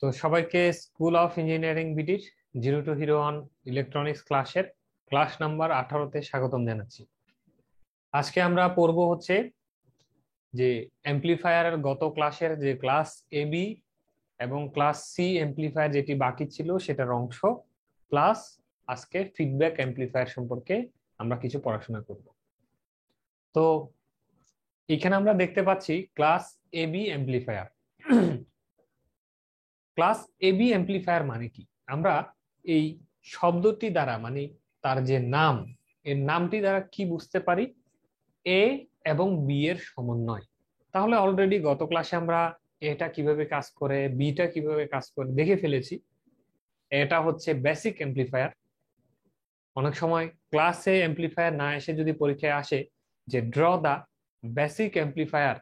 তো সবাইকে school of engineering বিডির zero to hero on electronics ক্লাসের ক্লাস নাম্বার 18-তে স্বাগতম জানাচ্ছি। আজকে আমরা পড়ব হচ্ছে যে অ্যাম্প্লিফায়ারের গত ক্লাসের যে ক্লাস এ বি এবং ক্লাস সি অ্যাম্প্লিফায়ার যেটি বাকি ছিল সেটার অংশ, প্লাস আজকে ফিডব্যাক অ্যাম্প্লিফায়ার সম্পর্কে আমরা কিছু পড়াশোনা করব। তো এখানে আমরা দেখতে পাচ্ছি class A B amplifier. Class A B amplifier মানে কি? আমরা এই শব্দটি দ্বারা, মানে তার যে নাম, এর নামটি দ্বারা কি বুঝতে পারি? এ এবং বি এর সমন্বয়। তাহলে অলরেডি গত ক্লাসে আমরা এটা কিভাবে কাজ করে, বিটা কিভাবে কাজ করে দেখে ফেলেছি। এটা হচ্ছে বেসিক অ্যাম্প্লিফায়ার। অনেক সময় ক্লাসে অ্যাম্প্লিফায়ার না এসে যদি পরীক্ষায় আসে যে draw the basic amplifier,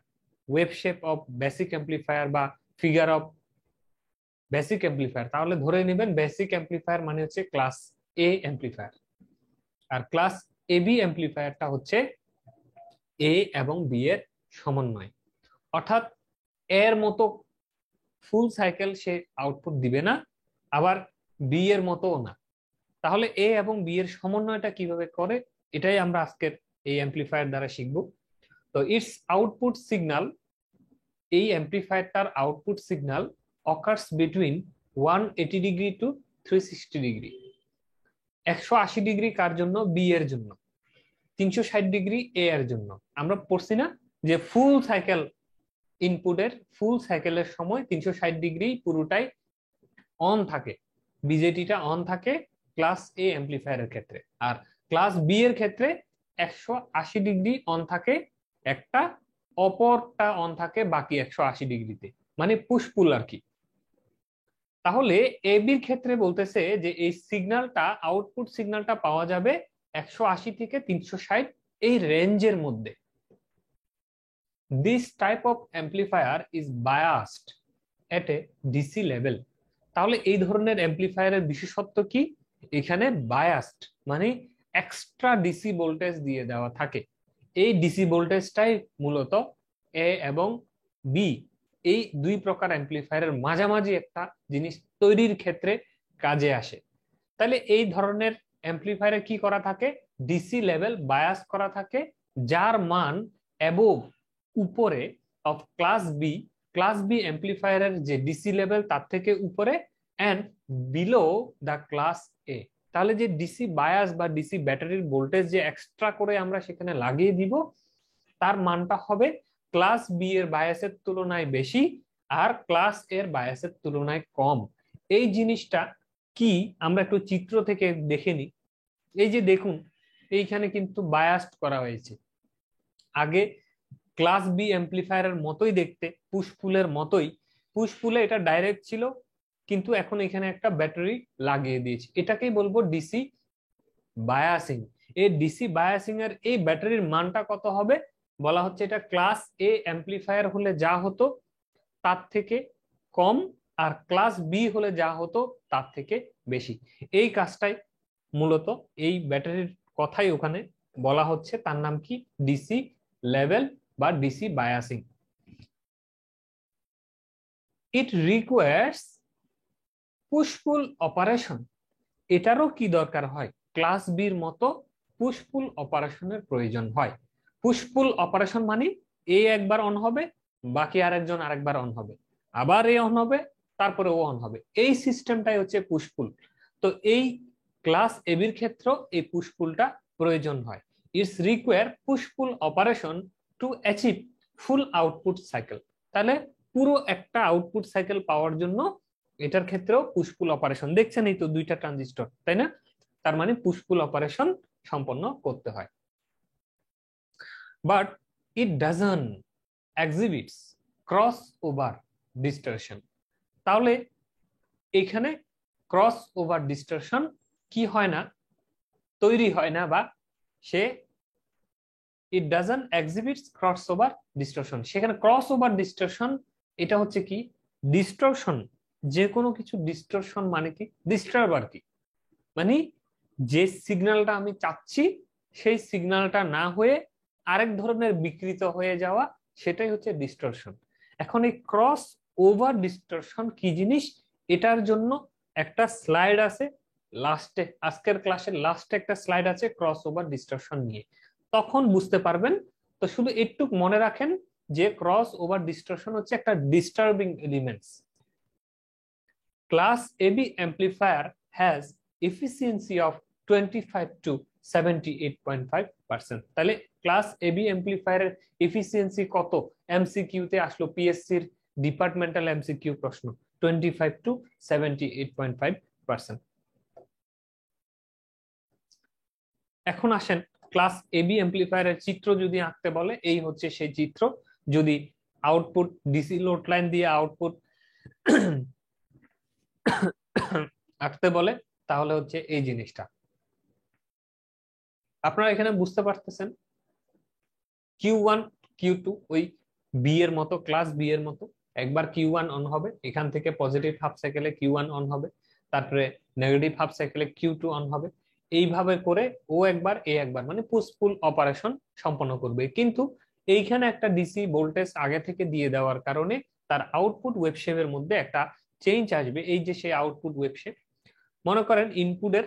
wave shape of basic amplifier বা ফিগার অফ বেসিক অ্যাম্প্লিফায়ার, তাহলে ধরে নেবেন বেসিক অ্যাম্প্লিফায়ার মানে হচ্ছে ক্লাস এ অ্যাম্প্লিফায়ার, আর ক্লাস এ বি অ্যাম্প্লিফায়ারটা হচ্ছে এ এবং বি এর সমন্বয়। অর্থাৎ এর মতো ফুল সাইকেল সে আউটপুট দিবে না, আবার বি এর মতোও না। তাহলে এ এবং বি এর সমন্বয়টা কিভাবে করে, এটাই আমরা আজকের এই অ্যাম্প্লিফায়ার দ্বারা শিখব। তো ইটস আউটপুট সিগন্যাল, এই অ্যাম্প্লিফায়ারটার output signal occurs between 180 degree to 360 degree. 180 degree কার জন্য? বি এর জন্য। 360 ডিগ্রি এ এর জন্য। আমরা পড়ছি না যে ফুল সাইকেল ইনপুটের, ফুল সাইকেলের সময় 360 ডিগ্রি পুরোটাই অন থাকে, বিজেটিটা অন থাকে ক্লাস এ অ্যাম্প্লিফায়ারের ক্ষেত্রে, আর ক্লাস বি এর ক্ষেত্রে 180 ডিগ্রি অন থাকে একটা, অপরটা অন থাকে বাকি 180 ডিগ্রিতে, মানে পুশ পুল আর কি। তাহলে এ বির ক্ষেত্রে বলতেছে যে এই সিগন্যালটা, আউটপুট সিগন্যালটা পাওয়া যাবে 180 থেকে 360 এই রেঞ্জের মধ্যে। This type of amplifier is biased at A DC level. তাহলে এই ধরনের অ্যাম্প্লিফায়ারের বিশেষত্ব কি? এখানে বায়াসড মানে এক্সট্রা ডিসি ভোল্টেজ দিয়ে দেওয়া থাকে। এই ডিসি ভোল্টেজটাই মূলত এ এবং বি, এই দুই প্রকার অ্যাম্প্লিফায়ারের মাঝামাঝি একটা জিনিস তৈরির ক্ষেত্রে কাজে আসে। তাহলে এই ধরনের অ্যাম্প্লিফায়ারে কি করা থাকে? ডিসি লেভেল বায়াস করা থাকে, যার মান অ্যাবোভ, উপরে অফ ক্লাস বি অ্যাম্প্লিফায়ারের যে ডিসি লেভেল তার থেকে উপরে, এন্ড বিলো দা ক্লাস এ। তাহলে যে ডিসি বায়াস বা ডিসি ব্যাটারির ভোল্টেজ যে এক্সট্রা করে আমরা সেখানে লাগিয়ে দিব, তার মানটা হবে ক্লাস বি এর বায়াসের তুলনায় বেশি আর ক্লাস এর বায়াসের তুলনায় কম। এই জিনিসটা কি আমরা একটু চিত্র থেকে দেখে নিই। এই যে দেখুন, এইখানে কিন্তু বায়াসড করা হয়েছে। আগে ক্লাস বি অ্যাম্প্লিফায়ারের মতোই দেখতে, পুশপুলের মতোই, পুশপুলে এটা ডাইরেক্ট ছিল, কিন্তু এখন এখানে একটা ব্যাটারি লাগিয়ে দিয়েছি, এটাকেই বলবো ডিসি বায়াসিং। এই ডিসি বায়াসিং এর এই ব্যাটারির মানটা কত হবে? বলা হচ্ছে এটা ক্লাস এ অ্যাম্প্লিফায়ার হলে যা হতো তার থেকে কম, আর ক্লাস বি হলে যা হতো তার থেকে বেশি। এই কাজটাই মূলত এই ব্যাটারির কথাই ওখানে বলা হচ্ছে, তার নাম কি? ডিসি লেভেল বা DC biasing. It requires push pool operation. এটারও কি দরকার হয়? ক্লাস বির মতো পুশ পুল অপারেশনের প্রয়োজন হয়। পুশ পুল অপারেশন মানে এ একবার অন হবে, বাকি আরেকজন আরেকবার অন হবে, আবার এ অন হবে, তারপরে ও অন হবে। এই সিস্টেমটাই হচ্ছে পুশ পুল। তো এই ক্লাস এ বির ক্ষেত্রে এই পুশ পুলটা প্রয়োজন হয়। It's require push pool operation to achieve full output cycle. তাহলে পুরো একটা আউটপুট সাইকেল পাওয়ার জন্য এটার ক্ষেত্রেও পুশ পুল অপারেশন, দেখছেন এই তো দুইটা ট্রানজিস্টর, তাই না? তার মানে পুশ পুল অপারেশন সম্পন্ন করতে হয়। But it doesn't exhibits crossover distortion. তাহলে এখানে ক্রস ওভার ডিস্টরশন কি হয় না, তৈরি হয় না, বা say it doesn't exhibits crossover distortion. সেখানে ক্রস ওভার ডিস্টরশন এটা হচ্ছে কি? ডিস্টরশন, যে কোনো কিছু ডিস্টরশন মানে কি? ডিস্টার্ব আর কি, মানে যে সিগন্যালটা আমি চাচ্ছি সেই সিগন্যালটা না হয়ে আরেক ধরনের বিকৃত হয়ে যাওয়া, সেটাই হচ্ছে ডিস্টরশন। এখন এই ক্রস ওভার ডিস্টরশন কি জিনিস, এটার জন্য একটা স্লাইড আছে লাস্টে, আজকের ক্লাসের লাস্টে একটা স্লাইড আছে ক্রস ওভার ডিস্টরশন নিয়ে, তখন বুঝতে পারবেন। তো শুধু একটু মনে রাখেন যে ক্রস ওভার ডিস্টরশন হচ্ছে একটা disturbing elements. Class AB amplifier has efficiency of 25 to 78.5%। তাহলে ক্লাস এবি অ্যাম্পলিফায়ারের এফিসিয়েন্সি কত? এমসিকিউ তে আসলো, পিএসসি এর ডিপার্টমেন্টাল এমসিকিউ প্রশ্ন, 25 to 78.5%। এখন আসেন ক্লাস এবি অ্যাম্পলিফায়ারের চিত্র যদি আঁকতে বলে, এই হচ্ছে সেই চিত্র। যদি আউটপুট ডিসি লোড লাইন দিয়ে আউটপুট আঁকতে বলে তাহলে হচ্ছে এই জিনিসটা। আপনারা এখানে বুঝতে পারতেছেন Q1 Q2 ওই বি এর মতো, ক্লাস বি এর মতো। একবার Q1 অন হবে, এখান থেকে পজিটিভ হাফ সাইকেলে Q1 অন হবে, তারপরে নেগেটিভ হাফ সাইকেলে Q2 অন হবে। এইভাবে করে ও একবার এ একবার, মানে পুশ পুল অপারেশন সম্পন্ন করবে। কিন্তু এইখানে একটা ডিসি ভোল্টেজ আগে থেকে দিয়ে দেওয়ার কারণে তার আউটপুট ওয়েভ শেপের মধ্যে একটা চেঞ্জ আসবে। এই যে সেই আউটপুট ওয়েভ শেপ, মনে করেন ইনপুটের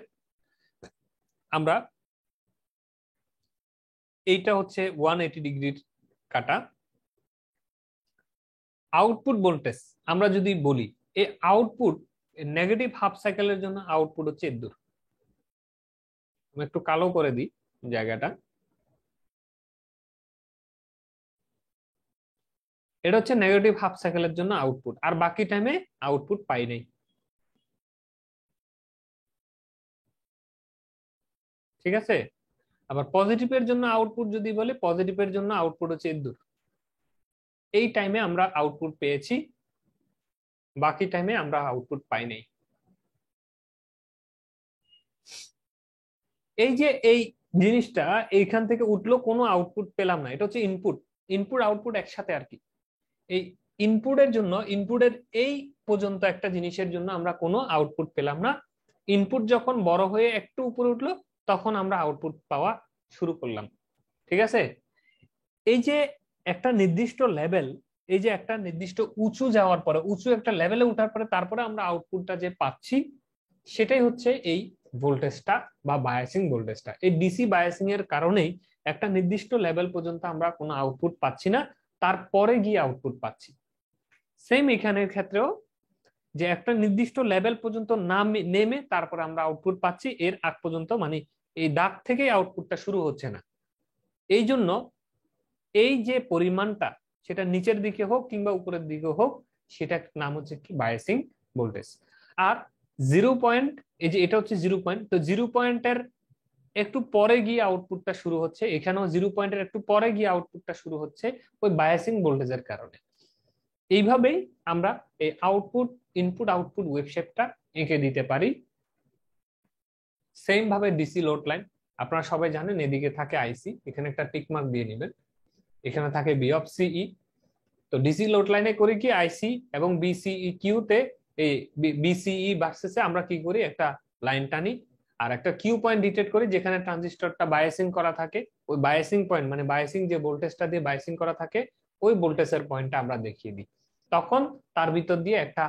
আমরা এইটা হচ্ছে 180 ডিগ্রির কাটা। আউটপুট ভোল্টেজ আমরা যদি বলি, এই আউটপুট নেগেটিভ হাফ সাইকেলের জন্য আউটপুট হচ্ছে এদূর। আমি একটু কালো করে দিই জায়গাটা। এটা হচ্ছে নেগেটিভ হাফ সাইকেলের জন্য আউটপুট, আর বাকি টাইমে আউটপুট পাই নাই। ঠিক আছে? আবার পজিটিভের জন্য আউটপুট যদি বলি, পজিটিভের জন্য আউটপুট হচ্ছে এদূর। এই টাইমে আমরা আউটপুট পেয়েছি, বাকি টাইমে আমরা আউটপুট পাই নাই। এই যে এই জিনিসটা এইখান থেকে উঠলো, কোনো আউটপুট পেলাম না, এটা হচ্ছে ইনপুট। ইনপুট আউটপুট একসাথে আর কি। এই ইনপুটের জন্য, ইনপুটের এই পর্যন্ত একটা জিনিসের জন্য আমরা কোনো আউটপুট পেলাম না। ইনপুট যখন বড় হয়ে একটু উপরে উঠলো, তখন আমরা আউটপুট পাওয়া শুরু করলাম। ঠিক আছে? এই যে একটা নির্দিষ্ট লেভেল, এই যে একটা নির্দিষ্ট উঁচু যাওয়ার পরে, উঁচু একটা লেভেলে উঠার পরে তারপরে আমরা আউটপুটটা যে পাচ্ছি, সেটাই হচ্ছে এই ভোল্টেজটা বা বায়াসিং ভোল্টেজটা। এই ডিসি বায়াসিং এর কারণেই একটা নির্দিষ্ট লেভেল পর্যন্ত আমরা কোনো আউটপুট পাচ্ছি না, তারপরে গিয়ে আউটপুট পাচ্ছি। সেম এখানের ক্ষেত্রেও, যে একটা নির্দিষ্ট লেভেল পর্যন্ত নেমে তারপর আমরা আউটপুট পাচ্ছি, এর আগ পর্যন্ত মানে এই দাগ থেকেই আউটপুটটা শুরু হচ্ছে না। এই জন্য এই যে পরিমাণটা, সেটা নিচের দিকে হোক কিংবা উপরের দিকে হোক, সেটা নাম হচ্ছে কি? Biasing voltage. আর 0 পয়েন্ট, এই যে এটা হচ্ছে 0 পয়েন্ট, তো 0 পয়েন্টের একটু পরে গিয়ে আউটপুটটা শুরু হচ্ছে, এখানেও 0 পয়েন্টের একটু পরে গিয়ে আউটপুটটা শুরু হচ্ছে ওই বায়াসিং ভোল্টেজের কারণে। এইভাবেই আমরা এই আউটপুট, ইনপুট আউটপুট ওয়েভ শেপটা এঁকে দিতে পারি। সেম ভাবে ডিসি লোড লাইন, আপনারা সবাই জানেন এদিকে থাকে আইসি, এখানে একটা টিক মার্ক দিয়ে নেবেন, এখানে থাকে বি অফ সিই। তো ডিসি লোড লাইনে করি কি, আইসি এবং বিসিই কিউ তে, এই বিসিই ভার্সেসে আমরা কি করি, একটা লাইন টানি আর একটা কিউ পয়েন্ট ডিটেক্ট করি, যেখানে ট্রানজিস্টরটা বায়াসিং করা থাকে। ওই বায়াসিং পয়েন্ট মানে বায়াসিং যে ভোল্টেজটা দিয়ে বায়াসিং করা থাকে, ওই ভোল্টেজের পয়েন্টটা আমরা দেখিয়ে দিই। তখন তার ভিতর দিয়ে একটা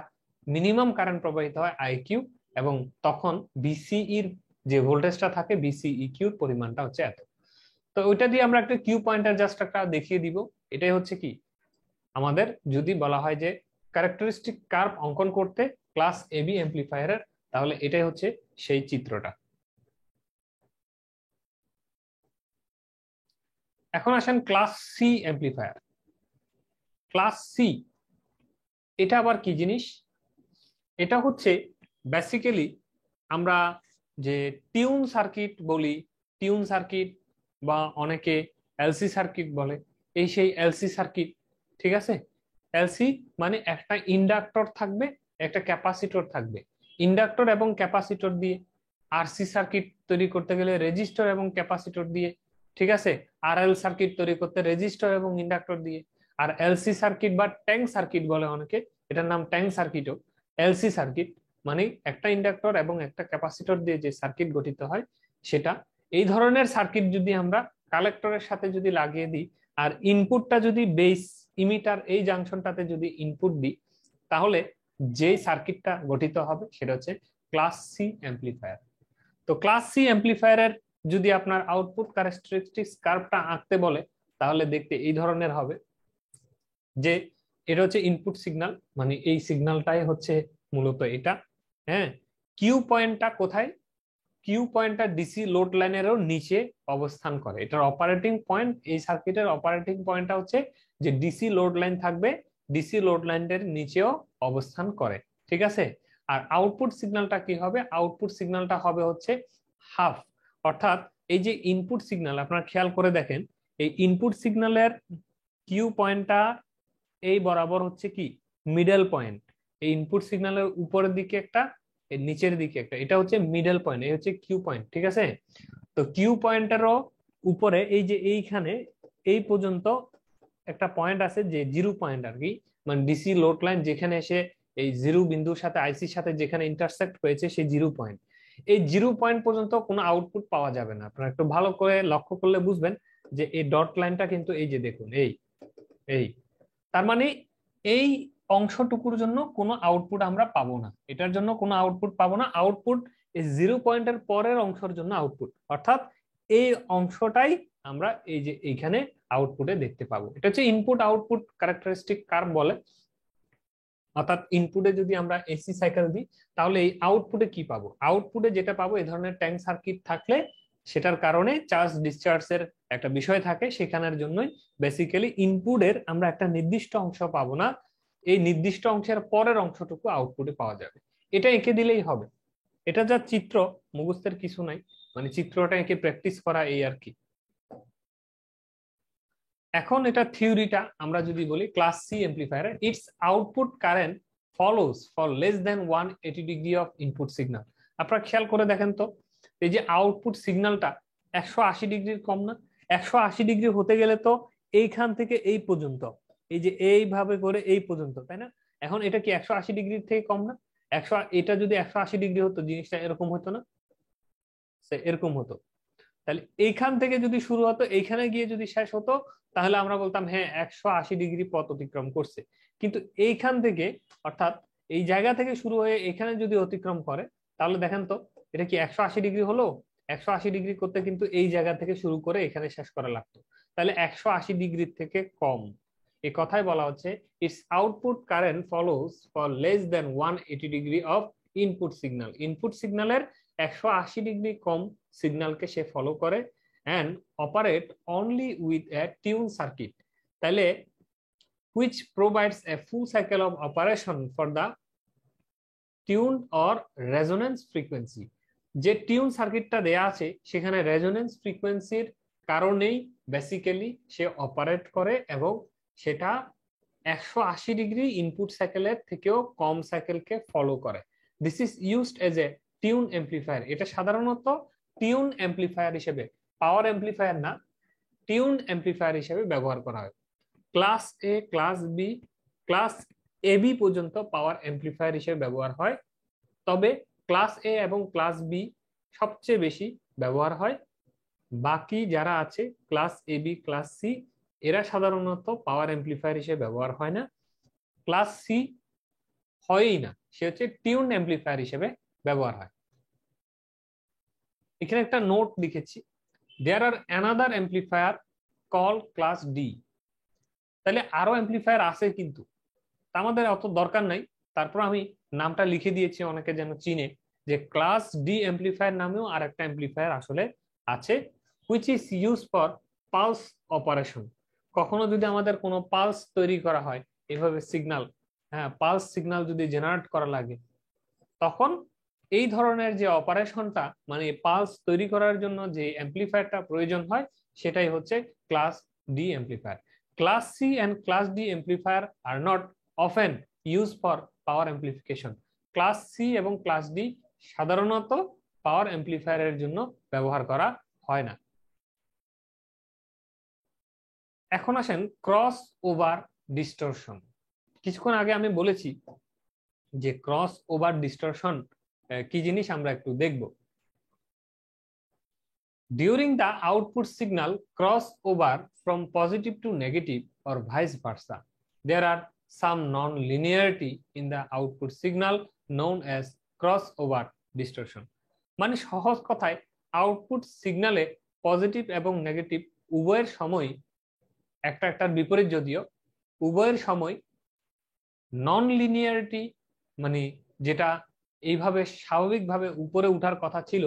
মিনিমাম কারেন্ট প্রবাহিত হয় আইকিউ, এবং তখন বিসিইর যে ভোল্টেজটা থাকে, বিসিই কিউর পরিমাণটা হচ্ছে এত। তো ওইটা দিয়ে আমরা একটা কিউ পয়েন্টার জাস্ট একটা দেখিয়ে দিব। এটাই হচ্ছে কি আমাদের, যদি বলা হয় যে ক্যারেক্টারিস্টিক কার্ভ অঙ্কন করতে ক্লাস এবি অ্যাম্পলিফায়ারের, তাহলে এটাই হচ্ছে সেই চিত্রটা। এখন আসেন class C amplifier. Class C এটা আবার কি জিনিস? এটা হচ্ছে বেসিক্যালি আমরা যে টিউন সার্কিট বলি, টিউন সার্কিট বা অনেকে এলসি সার্কিট বলে, এই সেই এলসি সার্কিট। ঠিক আছে? এলসি মানে একটা ইন্ডাক্টর থাকবে, একটা ক্যাপাসিটর থাকবে। ইন্ডাক্টর এবং ক্যাপাসিটর দিয়ে। আরসি সার্কিট তৈরি করতে গেলে রেজিস্টর এবং ক্যাপাসিটর দিয়ে। ঠিক আছে? আর এল সার্কিট তৈরি করতে রেজিস্টর এবং ইন্ডাক্টর দিয়ে। আর এলসি সার্কিট বা ট্যাঙ্ক সার্কিট বলে অনেকে, এটার নাম ট্যাঙ্ক সার্কিটও। এলসি সার্কিট মানে একটা ইন্ডাক্টর এবং একটা ক্যাপাসিটর দিয়ে যে সার্কিট গঠিত হয় সেটা। এই ধরনের সার্কিট যদি আমরা কালেক্টরের সাথে যদি লাগিয়ে দিই, আর ইনপুটটা যদি বেস ইমিটার এই জাংশনটাতে যদি ইনপুট দিই, তাহলে যে সার্কিটটা গঠিত হবে সেটা হচ্ছে ক্লাস সি অ্যাম্পলিফায়ার। তো ক্লাস সি অ্যাম্পলিফায়ারের যদি আপনার আউটপুট ক্যারেক্টারিস্টিক্স কার্ভটা আঁকতে বলে তাহলে দেখতে এই ধরনের হবে, যে এটা হচ্ছে ইনপুট সিগন্যাল, মানে এই সিগন্যালটাই হচ্ছে মূলত এটা। হ্যাঁ, কিউ পয়েন্টটা কোথায়? কিউ পয়েন্টটা ডিসি লোড লাইনেরও নিচে অবস্থান করে। এটার অপারেটিং পয়েন্ট, এই সার্কিটের অপারেটিং পয়েন্টটা হচ্ছে যে ডিসি লোড লাইন থাকবে, ডিসি লোড লাইনের নিচেও অবস্থান করে, ঠিক আছে। আর আউটপুট সিগন্যালটা কি হবে? আউটপুট সিগন্যালটা হবে হচ্ছে হাফ, অর্থাৎ এই যে ইনপুট সিগন্যাল আপনারা খেয়াল করে দেখেন, এই ইনপুট সিগন্যালের কিউ পয়েন্টটা এই বরাবর হচ্ছে কি মিডল পয়েন্ট। এই ইনপুট সিগন্যালের উপরের দিকে একটা, এর নিচের দিকে একটা, এটা হচ্ছে মিডল পয়েন্ট, এই হচ্ছে কিউ পয়েন্ট, ঠিক আছে। তো কিউ পয়েন্টেরও উপরে এই যে এইখানে এই পর্যন্ত একটা পয়েন্ট আছে যে জিরো পয়েন্ট আর কি, মানে ডিসি লোড লাইন যেখানে এসে এই জিরো বিন্দুর সাথে আইসির সাথে যেখানে ইন্টারসেক্ট হয়েছে সেই জিরো পয়েন্ট, এই জিরো পয়েন্ট পর্যন্ত কোনো আউটপুট পাওয়া যাবে না। আপনারা একটু ভালো করে লক্ষ্য করলে বুঝবেন যে এই ডট লাইনটা কিন্তু এই যে দেখুন এই এই তার মানে এই অংশটুকুর জন্য কোনো আউটপুট আমরা পাবো না, এটার জন্য কোনো আউটপুট পাবো না। আউটপুট এই জিরো পয়েন্টের পরের অংশের জন্য আউটপুট, অর্থাৎ এই অংশটাই আমরা এই যে এইখানে আউটপুটে দেখতে পাবো। এটা হচ্ছে ইনপুট আউটপুট ক্যারেক্টারিস্টিক কার্ভ বলে। অর্থাৎ ইনপুটে যদি আমরা এসি সাইকেল দিই তাহলে এই আউটপুটে কি পাবো? আউটপুটে যেটা পাবো, এই ধরনের ট্যাঙ্ক সার্কিট থাকলে সেটার কারণে চার্জ ডিসচার্জের একটা বিষয় থাকে, সেখানের জন্যই বেসিক্যালি ইনপুটের আমরা একটা নির্দিষ্ট অংশ পাবো না, এই নির্দিষ্ট অংশের পরের অংশটুকু আউটপুটে পাওয়া যাবে। এটা এঁকে দিলেই হবে। এটা যা চিত্র, মুখস্থের কিছু নাই, মানে চিত্রটা এঁকে প্র্যাকটিস করা এই আর কি। এখন এটা থিওরিটা আমরা যদি বলি, class C amplifier its output current follows for less than 180 degree of input signal. আপনারা খেয়াল করে দেখেন তো, এই যে আউটপুট সিগন্যালটা 180 ডিগ্রির কম না? 180 ডিগ্রি হতে গেলে তো এইখান থেকে এই পর্যন্ত, এই যে এইভাবে করে এই পর্যন্ত, তাই না? এখন এটা কি 180 ডিগ্রির থেকে কম না? এটা যদি 180 ডিগ্রি হতো জিনিসটা এরকম হতো না? এরকম হতো। তাহলে এইখান থেকে যদি শুরু হতো এইখানে গিয়ে যদি শেষ হতো তাহলে আমরা বলতাম হ্যাঁ 180 ডিগ্রি পথ অতিক্রম করছে। কিন্তু এইখান থেকে, অর্থাৎ এই জায়গা থেকে শুরু হয়ে এখানে যদি অতিক্রম করে তাহলে দেখেন তো এটা কি 180 ডিগ্রি হলো? 180 ডিগ্রি করতে কিন্তু এই জায়গা থেকে শুরু করে এখানে শেষ করা লাগতো, তাহলে 180 ডিগ্রির থেকে কম। এই কথাই বলা হচ্ছে it's output current follows for less than 180 degree of input signal. Input সিগন্যালের 180 ডিগ্রি কম সিগন্যালকে সে ফলো করে and operate only with a tune circuit, তাহলে which provides a full cycle of operation for the tuned or resonance frequency। যে tune সার্কিটটা দেয়া আছে সেখানে resonance ফ্রিকোয়েন্সির কারণেই basically সে operate করে এবং সেটা 180 ডিগ্রি ইনপুট সাইকেলের থেকেও কম সাইকেলকে ফলো করে। This is used as a tune amplifier. এটা সাধারণত টিউন এমপ্লিফায়ার হিসেবে, পাওয়ার এমপ্লিফায়ার না, টিউন এমপ্লিফায়ার হিসেবে ব্যবহার করা হয়। ক্লাস এ, ক্লাস বি, ক্লাস এবি পর্যন্ত পাওয়ার এমপ্লিফায়ার হিসেবে ব্যবহার হয়, তবে ক্লাস এ এবং ক্লাস বি সবচেয়ে বেশি ব্যবহার হয়। বাকি যারা আছে ক্লাস এবি, ক্লাস সি, এরা সাধারণত পাওয়ার এমপ্লিফায়ার হিসেবে ব্যবহার হয় না। ক্লাস সি হয়ই না, সে হচ্ছে টিউন এমপ্লিফায়ার হিসেবে ব্যবহার হয়। এখানে একটা নোট লিখেছি, there are another amplifier call class D. তাহলে আরো এমপ্লিফায়ার আছে কিন্তু আমাদের অত দরকার নাই, তারপর আমি নামটা লিখে দিয়েছি অনেকে যেন চিনে, যে ক্লাস ডি এমপ্লিফায়ার নামেও আর একটা এমপ্লিফায়ার আসলে আছে, which is use for pulse operation. কখনো যদি আমাদের কোনো পালস তৈরি করা হয়, এভাবে সিগন্যাল, হ্যাঁ পালস সিগন্যাল যদি জেনারেট করা লাগে, তখন এই ধরনের যে অপারেশনটা, মানে পালস তৈরি করার জন্য যে এমপ্লিফায়ারটা প্রয়োজন হয় সেটাই হচ্ছে class D amplifier. Class C and class D amplifier are not often use for power amplification. Class C এবং ক্লাস ডি সাধারণত পাওয়ার এমপ্লিফায়ারের জন্য ব্যবহার করা হয় না। এখন আসেন ক্রস ওভার ডিস্টরশন। কিছুক্ষণ আগে আমি বলেছি যে ক্রস ওভার ডিস্টরশন কি জিনিস আমরা একটু দেখব। During the output signal crossover from positive to negative or vice versa, there are some non-linearity in the output signal known as crossover distortion. মানে সহজ কথায় আউটপুট সিগনালে পজিটিভ এবং নেগেটিভ উভয়ের সময় একটার বিপরীত, যদিও উভয়ের সময় নন লিনিয়ারিটি, মানে যেটা এইভাবে স্বাভাবিকভাবে উপরে উঠার কথা ছিল,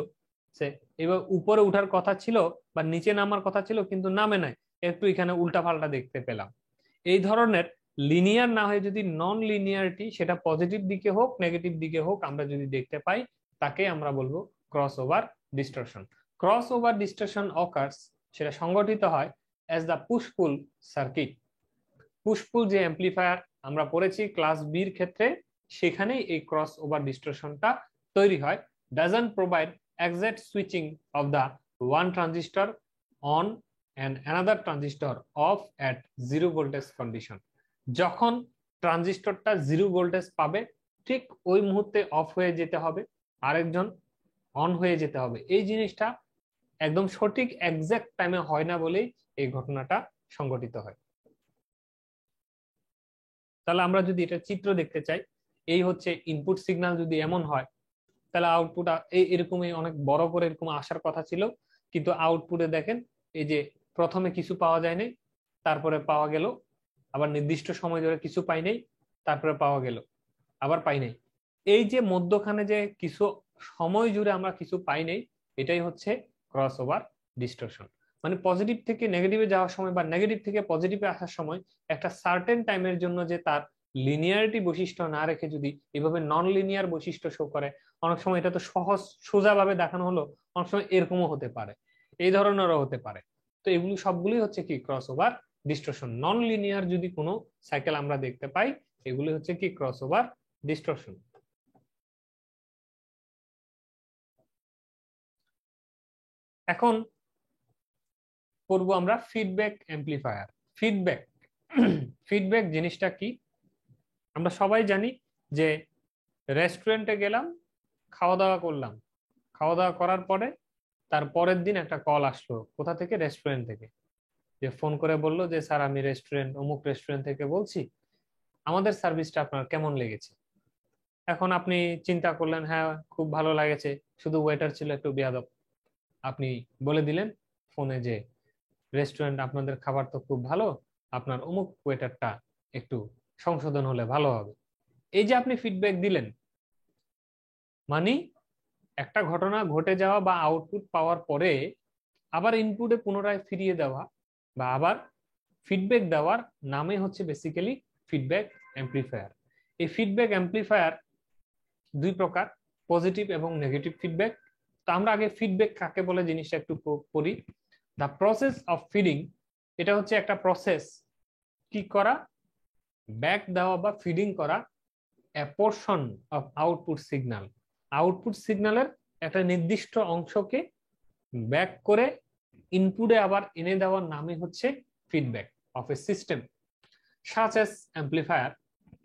সে এইভাবে উপরে উঠার কথা ছিল বা নিচে নামার কথা ছিল কিন্তু নামে নাই, একটু এখানে উল্টাপাল্টা দেখতে পেলাম। এই ধরনের লিনিয়ার না হয়ে যদি নন লিনিয়ারিটি, সেটা পজিটিভ দিকে হোক নেগেটিভ দিকে হোক, আমরা যদি দেখতে পাই, তাকে আমরা বলবো crossover distortion. Crossover distortion occurs, সেটা সংগঠিত হয় as the push pull circuit. Push pull যে অ্যাম্পলিফায়ার আমরা পড়েছি ক্লাস বির ক্ষেত্রে, সেখানেই এই ক্রস ওভার ডিস্টরশনটা তৈরি হয়। Doesn't provide exact switching off the one transistor on and another transistor off at zero voltage condition. যখন ট্রানজিস্টরটা জিরো ভোল্টেজ পাবে ঠিক ওই মুহূর্তে অফ হয়ে যেতে হবে, আরেকজন অন হয়ে যেতে হবে। এই জিনিসটা একদম সঠিক এক্সাক্ট টাইমে হয় না বলেই এই ঘটনাটা সংঘটিত হয়। তাহলে আমরা যদি এটা চিত্র দেখতে চাই, এই হচ্ছে ইনপুট সিগন্যাল। যদি এমন হয় তাহলে আউটপুট এরকমই অনেক বড় করে এরকম আসার কথা ছিল, কিন্তু আউটপুটে দেখেন এই যে প্রথমে কিছু পাওয়া যায়নি, তারপরে পাওয়া গেল, আবার নির্দিষ্ট সময় ধরে কিছু পাই নাই, তারপরে পাওয়া গেল, আবার পাই নাই। এই যে মধ্যখানে যে কিছু সময় জুড়ে আমরা কিছু পাই নাই, এটাই হচ্ছে ক্রস ওভার ডিস্টরশন। মানে পজিটিভ থেকে নেগেটিভে যাওয়ার সময় বা নেগেটিভ থেকে পজিটিভে আসার সময় একটা সার্টেন টাইমের জন্য যে তার লিনিয়ারিটি বৈশিষ্ট্য না রেখে যদি এভাবে নন লিনিয়ার বৈশিষ্ট্য শো করে, অনেক সময় এটা তো সহজ সোজা ভাবে দেখানো হলো, অনেক সময় এরকমও হতে পারে, এই ধরনেরও হতে পারে। তো এগুলো সবগুলি হচ্ছে কি cross over distortion. Non linear যদি কোনো সাইকেল আমরা দেখতে পাই, এগুলি হচ্ছে কি ক্রস ওভার ডিস্টরশন। এখন করব আমরা ফিডব্যাক অ্যাম্পলিফায়ার। ফিডব্যাক ফিডব্যাক জিনিসটা কি আমরা সবাই জানি, যে রেস্টুরেন্টে গেলাম, খাওয়া দাওয়া করলাম, খাওয়া দাওয়া করার পরে তার পরের দিন একটা কল আসলো, কোথা থেকে? রেস্টুরেন্ট থেকে। যে ফোন করে বললো যে স্যার আমি অমুক রেস্টুরেন্ট থেকে বলছি, আমাদের সার্ভিসটা আপনার কেমন লেগেছে? এখন আপনি চিন্তা করলেন, হ্যাঁ খুব ভালো লাগেছে, শুধু ওয়েটার ছিল একটু বেয়াদব। আপনি বলে দিলেন ফোনে যে রেস্টুরেন্ট আপনাদের খাবার তো খুব ভালো, আপনার অমুক ওয়েটারটা একটু সংশোধন হলে ভালো হবে। এই যে আপনি ফিডব্যাক দিলেন, মানে একটা ঘটনা ঘটে যাওয়া বা আউটপুট পাওয়ার পরে আবার ইনপুটে পুনরায় ফিরিয়ে দেওয়া বা আবার ফিডব্যাক দেওয়ার নামে হচ্ছে বেসিক্যালি ফিডব্যাক অ্যাম্পলিফায়ার। এই ফিডব্যাক অ্যাম্পলিফায়ার দুই প্রকার, পজিটিভ এবং নেগেটিভ ফিডব্যাক। তো আমরা আগে ফিডব্যাক কাকে বলে জিনিসটা একটু পড়ি। দ্য প্রসেস অফ ফিডিং, এটা হচ্ছে একটা প্রসেস কি করা, ব্যাক দেওয়া বা ফিডিং করা a portion of output signal. Output সিগন্যালের একটা নির্দিষ্ট অংশকে ব্যাক করে ইনপুটে আবার এনে দেওয়ার নামই হচ্ছে feedback of a system such as amplifier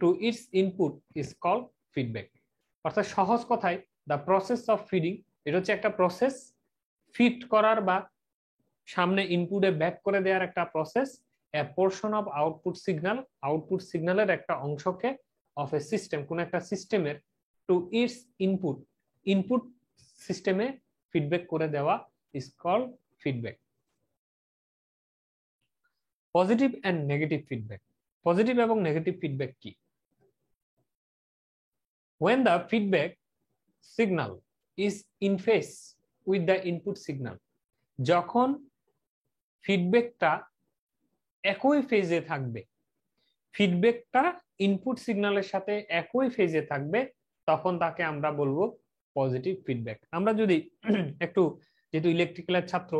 to its input is called feedback. অর্থাৎ সহজ কথায় দ্য প্রসেস অফ ফিডিং, এটা হচ্ছে একটা প্রসেস, ফিড করার বা সামনে ইনপুটে ব্যাক করে দেওয়ার একটা process, a portion of output signal, output সিগন্যালের একটা অংশকে অফ এ সিস্টেম, কোন একটা সিস্টেমের টু ইটস ইনপুট, ইনপুট সিস্টেমে ফিডব্যাক করে দেওয়া is called feedback. Positive and negative feedback. Positive এবং নেগেটিভ ফিডব্যাক কি? when the feedback signal is in phase with the input signal, যখন ফিডব্যাকটা একই ফেজে থাকবে, ফিডব্যাকটা ইনপুট সিগন্যালের সাথে একই ফেজে থাকবে, তখন তাকে আমরা বলবো পজিটিভ ফিডব্যাক। আমরা যদি একটু, যেহেতু ইলেকট্রিক্যালের ছাত্র,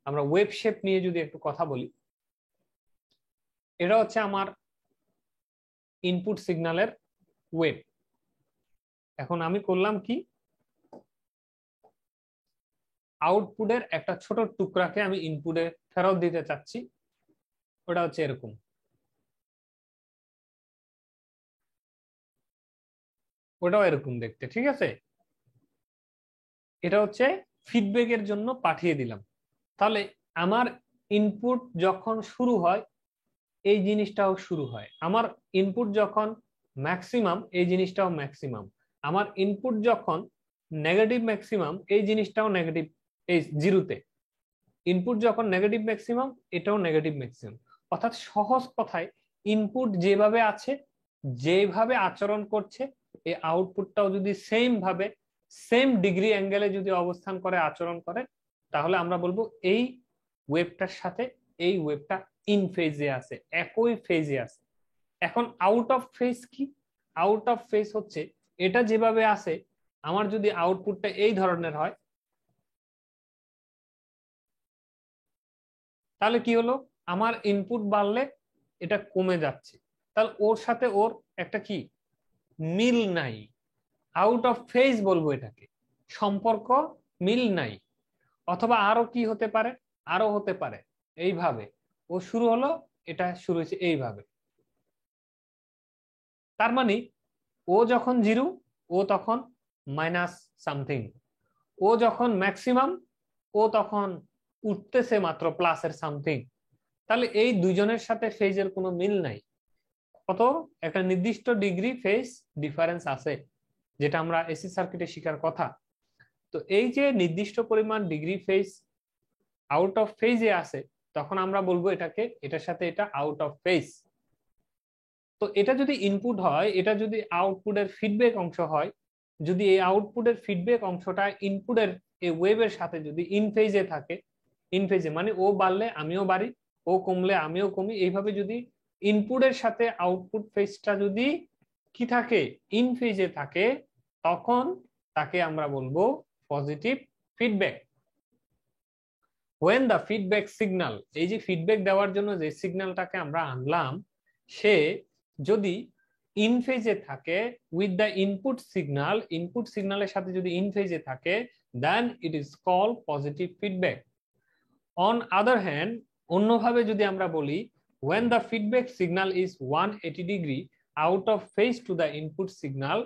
আমরা ওয়েভ শেপ নিয়ে যদি একটু কথা বলি, এটা হচ্ছে আমার ইনপুট সিগন্যালের ওয়েভ। এখন আমি করলাম কি, আউটপুটের একটা ছোট টুকরাকে আমি ইনপুটে ফেরত দিতে চাচ্ছি, ওটা হচ্ছে এরকম। ওটাও এরকম দেখতে, ঠিক আছে? এটা হচ্ছে ফিডব্যাকের জন্য পাঠিয়ে দিলাম। তাহলে আমার ইনপুট যখন শুরু হয়, এই জিনিসটাও শুরু হয়। আমার ইনপুট যখন ম্যাক্সিমাম, এই জিনিসটাও ম্যাক্সিমাম। আমার ইনপুট যখন নেগেটিভ ম্যাক্সিমাম, এই জিনিসটাও নেগেটিভ, এই জিরোতে। ইনপুট যখন নেগেটিভ ম্যাক্সিমাম, এটাও নেগেটিভ ম্যাক্সিমাম। অর্থাৎ সহজ কথায় ইনপুট যেভাবে আছে, যেভাবে আচরণ করছে, এই আউটপুটটাও যদি সেম ভাবে, সেম ডিগ্রি অ্যাঙ্গেলে যদি অবস্থান করে, আচরণ করে, তাহলে আমরা বলবো এই ওয়েভটার সাথে এই ওয়েভটা ইন ফেজে আছে, একই ফেজে আছে। এখন আউট অফ ফেজ কি? আউট অফ ফেজ হচ্ছে এটা যেভাবে আছে, আমার যদি আউটপুটটা এই ধরনের হয়, তাহলে কি হলো, আমার ইনপুট বাড়লে এটা কমে যাচ্ছে, তাহলে ওর সাথে ওর একটা কি মিল নাই, আউট অফ ফেজ বলবো এটাকে, সম্পর্ক মিল নাই। অথবা আরো কি হতে পারে, আরো হতে পারে এইভাবে, ও শুরু হলো, এটা শুরু হয়েছে এইভাবে। তার মানে ও যখন জিরো, ও তখন মাইনাস সামথিং। ও যখন ম্যাক্সিমাম, ও তখন উঠতেছে মাত্র প্লাসের সামথিং। তাহলে এই দুইজনের সাথে ফেজের কোনো মিল নাই। কত একটা নির্দিষ্ট ডিগ্রি ফেজ ডিফারেন্স আছে, যেটা আমরা এসি সার্কিটে শিখার কথা। তো এই যে নির্দিষ্ট পরিমাণ ডিগ্রি ফেজ আউট অফ ফেজে আছে, তখন আমরা বলবো এটাকে, এটার সাথে এটা আউট অফ ফেজ। তো এটা যদি ইনপুট হয়, এটা যদি আউটপুটের ফিডব্যাক অংশ হয়, যদি এই আউটপুটের ফিডব্যাক অংশটা ইনপুটের এই ওয়েভের সাথে যদি ইন ফেজে থাকে, ইন ফেজে মানে ও বাড়লে আমিও বাড়ি, ও কমলে আমিও কমি, এইভাবে যদি ইনপুটের সাথে আউটপুট ফেজটা যদি কি থাকে, ইন ফেজে থাকে, তখন তাকে আমরা বলবো positive feedback. when the feedback signal, এই যে ফিডব্যাক দেওয়ার জন্য যে সিগন্যালটাকে আমরা আনলাম, সে যদি ইন ফেজে থাকে with the input signal, input সিগন্যালের সাথে যদি ইন ফেজে থাকে, then it is called positive feedback. On other hand, অন্যভাবে যদি আমরা বলি, when the feedback signal is 180 degree out of phase to the input signal,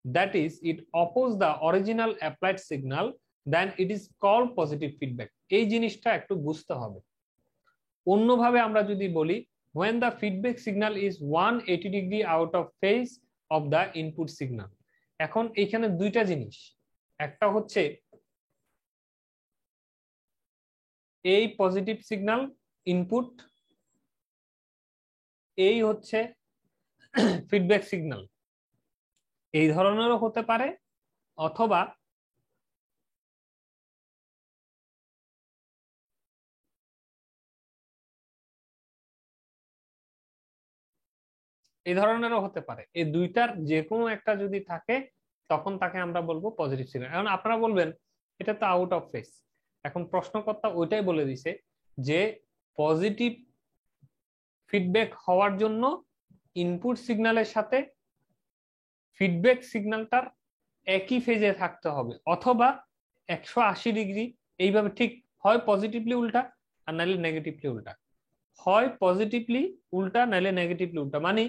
that is it oppose the original applied signal, then it is called positive feedback। এই জিনিসটা একটু বুঝতে হবে। অন্যভাবে আমরা যদি বলি, when the feedback signal is 180 degree out of phase of the input signal, এখন এখানে দুইটা জিনিস, একটা হচ্ছে এই পজিটিভ সিগন্যাল ইনপুট, এই হচ্ছে ফিডব্যাক সিগন্যাল, এই ধরনেরও হতে পারে, অথবা এই ধরনেরও হতে পারে। এই দুইটার যে কোনো একটা যদি থাকে, তখন তাকে আমরা বলবো পজিটিভ সিগন্যাল। এখন আপনারা বলবেন এটা তো আউট অফ ফেজ। এখন প্রশ্নকর্তা ওইটাই বলে দিছে যে পজিটিভ ফিডব্যাক হওয়ার জন্য ইনপুট সিগন্যালের সাথে ফিডব্যাক সিগন্যালটার একই ফেজে থাকতে হবে, অথবা 180 ডিগ্রি, এইভাবে ঠিক হয় পজিটিভলি উল্টা আর নাইলে নেগেটিভলি উল্টা, হয় পজিটিভলি উল্টা নাইলে নেগেটিভলি উল্টা। মানে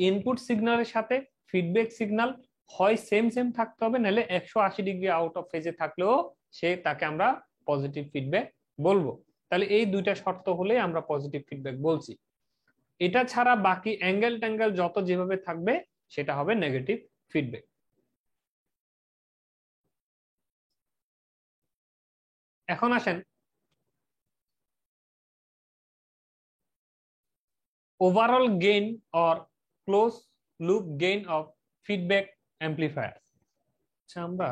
ইনপুট সিগন্যালের সাথে ফিডব্যাক সিগন্যাল হয় সেম সেম থাকতে হবে, নাহলে 180 ডিগ্রি আউট অফ ফেজে থাকলেও সে, তাকে আমরা পজিটিভ ফিডব্যাক বলবো। তাহলে এই দুইটা শর্ত হলে আমরা পজিটিভ ফিডব্যাক বলছি। এটা ছাড়া বাকি অ্যাঙ্গেল ট্যাঙ্গেল যত যেভাবে থাকবে, সেটা হবে নেগেটিভ ফিডব্যাক। এখন আসেন overall gain or close loop gain of feedback amplifier. আচ্ছা, আমরা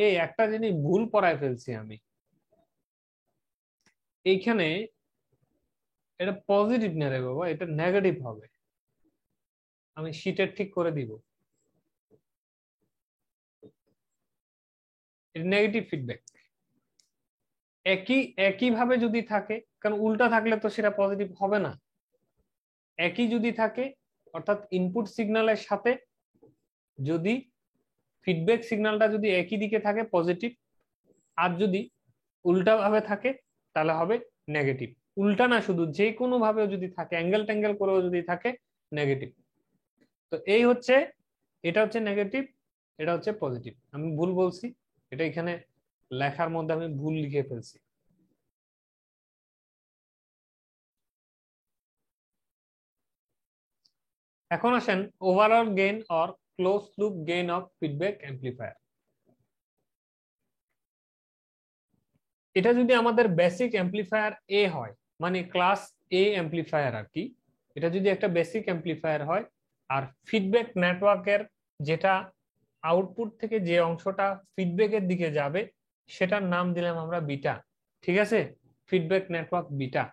এই একটা জিনিস ভুল পড়ায় ফেলছি আমি এইখানে, এটা পজিটিভ না রে বাবা, এটা নেগেটিভ হবে। আমি শীটের ঠিক করে দিব, এটা নেগেটিভ ফিডব্যাক। একই একই ভাবে যদি থাকে, কারণ উল্টা থাকলে তো সেটা পজিটিভ হবে না। একই যদি থাকে, অর্থাৎ ইনপুট সিগন্যালের সাথে যদি ফিডব্যাক সিগন্যালটা যদি একই দিকে থাকে পজিটিভ, আর যদি উল্টা ভাবে থাকে তাহলে হবে নেগেটিভ। উল্টা না, শুধু যে কোনো ভাবে যদি থাকে, অ্যাঙ্গেল ট্যাঙ্গেল করেও যদি থাকে, নেগেটিভ। তো এই হচ্ছে, এটা হচ্ছে নেগেটিভ, এটা হচ্ছে পজিটিভ। আমি ভুল বলছি, এটা এখানে লেখার মধ্যে আমি ভুল লিখে ফেলছি। এখন আসেন overall gain or close loop gain of feedback amplifier. এটা যদি আমাদের বেসিক অ্যাম্প্লিফায়ার এ হয়, মানে ক্লাস এ অ্যাম্প্লিফায়ার আর কি, এটা যদি একটা বেসিক অ্যাম্প্লিফায়ার হয়, আর ফিডব্যাক নেটওয়ার্কের যেটা আউটপুট থেকে যে অংশটা ফিডব্যাকের দিকে যাবে সেটার নাম দিলাম আমরা বিটা। ঠিক আছে, ফিডব্যাক নেটওয়ার্ক বিটা।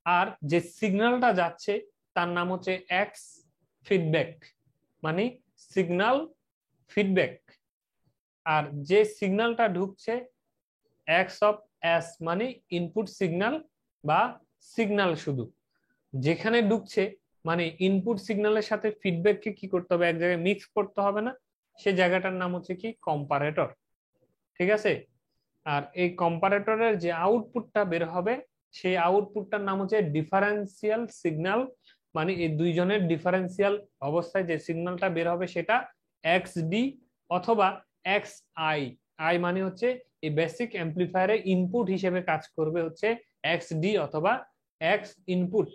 আর যে সিগন্যালটা যাচ্ছে তার নাম হচ্ছে এক্স ফিডব্যাক, মানে সিগন্যাল ফিডব্যাক। আর যে সিগন্যালটা ঢুকছে এক্স অফ এস, মানে ইনপুট সিগন্যাল বা সিগন্যাল শুধু যেখানে ঢুকছে, মানে ইনপুট সিগন্যালের সাথে ফিডব্যাককে কি করতে হবে, এক জায়গায় মিক্স করতে হবে না, সে জায়গাটার নাম হচ্ছে কি কম্পারেটর। ঠিক আছে, আর এই কম্পারেটরের যে আউটপুটটা বের হবে সেই আউটপুটটার নাম হচ্ছে ডিফারেন্সিয়াল সিগন্যাল, মানে এই দুইজনের ডিফারেন্সিয়াল অবস্থায় যে সিগন্যালটা বের হবে সেটা এক্স ডি অথবা এক্স আই। আই মানে হচ্ছে এই বেসিক অ্যাম্প্লিফায়ারে ইনপুট হিসেবে কাজ করবে হচ্ছে এক্স ডি অথবা এক্স ইনপুট,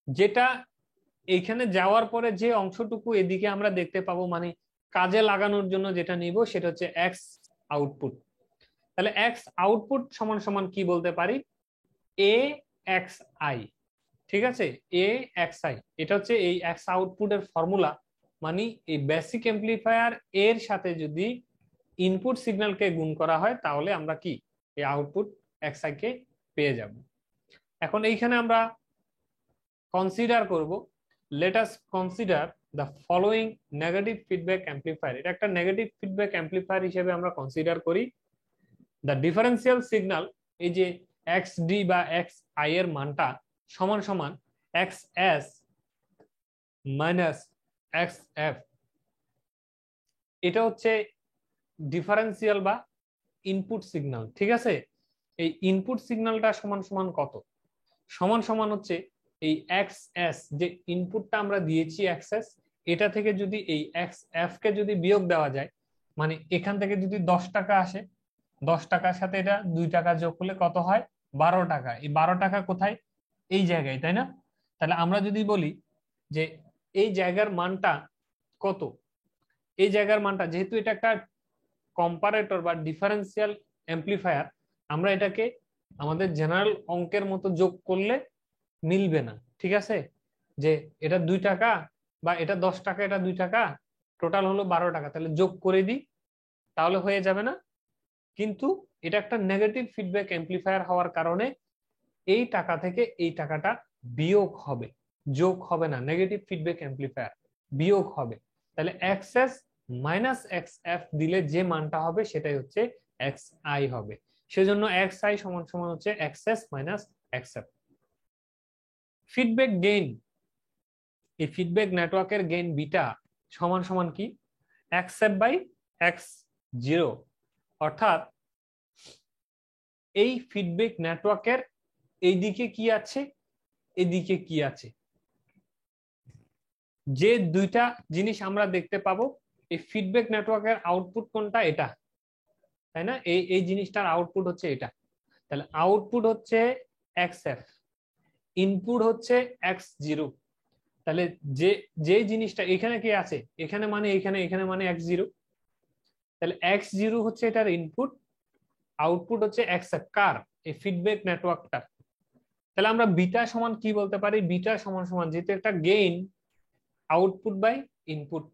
যেটা এইখানে যাওয়ার পরে যে অংশটুকু এদিকে আমরা দেখতে পাবো, মানে কাজে লাগানোর জন্য যেটা নিব সেটা হচ্ছে এক্স আউটপুট। তাহলে এক্স আউটপুট সমান সমান কি বলতে পারি, এ এক্স আই। ঠিক আছে, এ এক্স আই এটা হচ্ছে এই এক্স আউটপুটের ফর্মুলা। মানে এই বেসিক এমপ্লিফায়ার এর সাথে যদি ইনপুট সিগন্যালকে গুণ করা হয় তাহলে আমরা কি এই আউটপুট এক্স আই কে পেয়ে যাব। এখন এইখানে আমরা কনসিডার করব, let us consider the following negative feedback amplifier. এটা একটা নেগেটিভ ফিডব্যাক অ্যাম্প্লিফায়ার হিসেবে আমরা কনসিডার করি। দ্য ডিফারেন্সিয়াল সিগন্যাল, এই যে এক্স ডি বা এক্স আই এর মানটা সমান সমান x S minus X F. এটা হচ্ছে ডিফারেন্সিয়াল বা ইনপুট সিগন্যাল। ঠিক আছে, এই ইনপুট সিগন্যালটা সমান সমান কত, সমান সমান হচ্ছে এই এক্স এস, যে ইনপুটটা আমরা দিয়েছি এক্স এস, এটা থেকে যদি এই এক্স এফ কে যদি বিয়োগ দেওয়া যায়, মানে এখান থেকে যদি 10 টাকা আসে, 10 টাকার সাথে এটা 2 টাকা যোগ করলে কত হয়, 12 টাকা। এই 12 টাকা কোথায়, এই জায়গায়, তাই না? তাহলে আমরা যদি বলি যে এই জায়গার মানটা কত, এই জায়গার মানটা, যেহেতু এটা একটা কম্পারেটর বা ডিফারেন্সিয়াল অ্যাম্প্লিফায়ার, আমরা এটাকে আমাদের জেনারেল অঙ্কের মতো যোগ করলে মিলবে না। ঠিক আছে, যে এটা 2 টাকা বা এটা 10 টাকা, এটা 2 টাকা, টোটাল হলো 12 টাকা, তাহলে যোগ করে দিই তাহলে হয়ে যাবে না? কিন্তু এটা একটা নেগেটিভ ফিডব্যাক অ্যাম্প্লিফায়ার হওয়ার কারণে এই টাকা থেকে এই টাকাটা বিয়োগ হবে, যোগ হবে না। নেগেটিভ ফিডব্যাক অ্যাম্প্লিফায়ার বিয়োগ হবে। তাহলে x S minus X F দিলে যে মানটা হবে সেটাই হচ্ছে এক্স আই হবে। সেজন্য এক্স আই সমান সমান হচ্ছে X S minus X F. Feedback gain, এই ফিডব্যাক নেটওয়ার্কের গেইন বিটা সমান সমান কি, X F by X zero. অর্থাৎ এই ফিডব্যাক নেটওয়ার্কের এইদিকে কি আছে, এদিকে কি আছে, যে দুইটা জিনিস আমরা দেখতে পাবো, এই ফিডব্যাক নেটওয়ার্কের আউটপুট কোনটা, এটা, তাই না? এই এই জিনিসটার আউটপুট হচ্ছে এটা। তাহলে আউটপুট হচ্ছে এক্স এফ, ইনপুট হচ্ছে এক্স জিরো। তাহলে যে যে জিনিসটা এখানে কি আছে, এখানে মানে এখানে, এখানে মানে এক্স জিরো। তাহলে এক্স জিরো হচ্ছে এটার ইনপুট, আউটপুট হচ্ছে এক্স এফ কার, এই ফিডব্যাক নেটওয়ার্কটা। তাহলে আমরা বিটা সমান কি বলতে পারি, বিটা সমান সমান, যেহেতু একটা gain, output by input.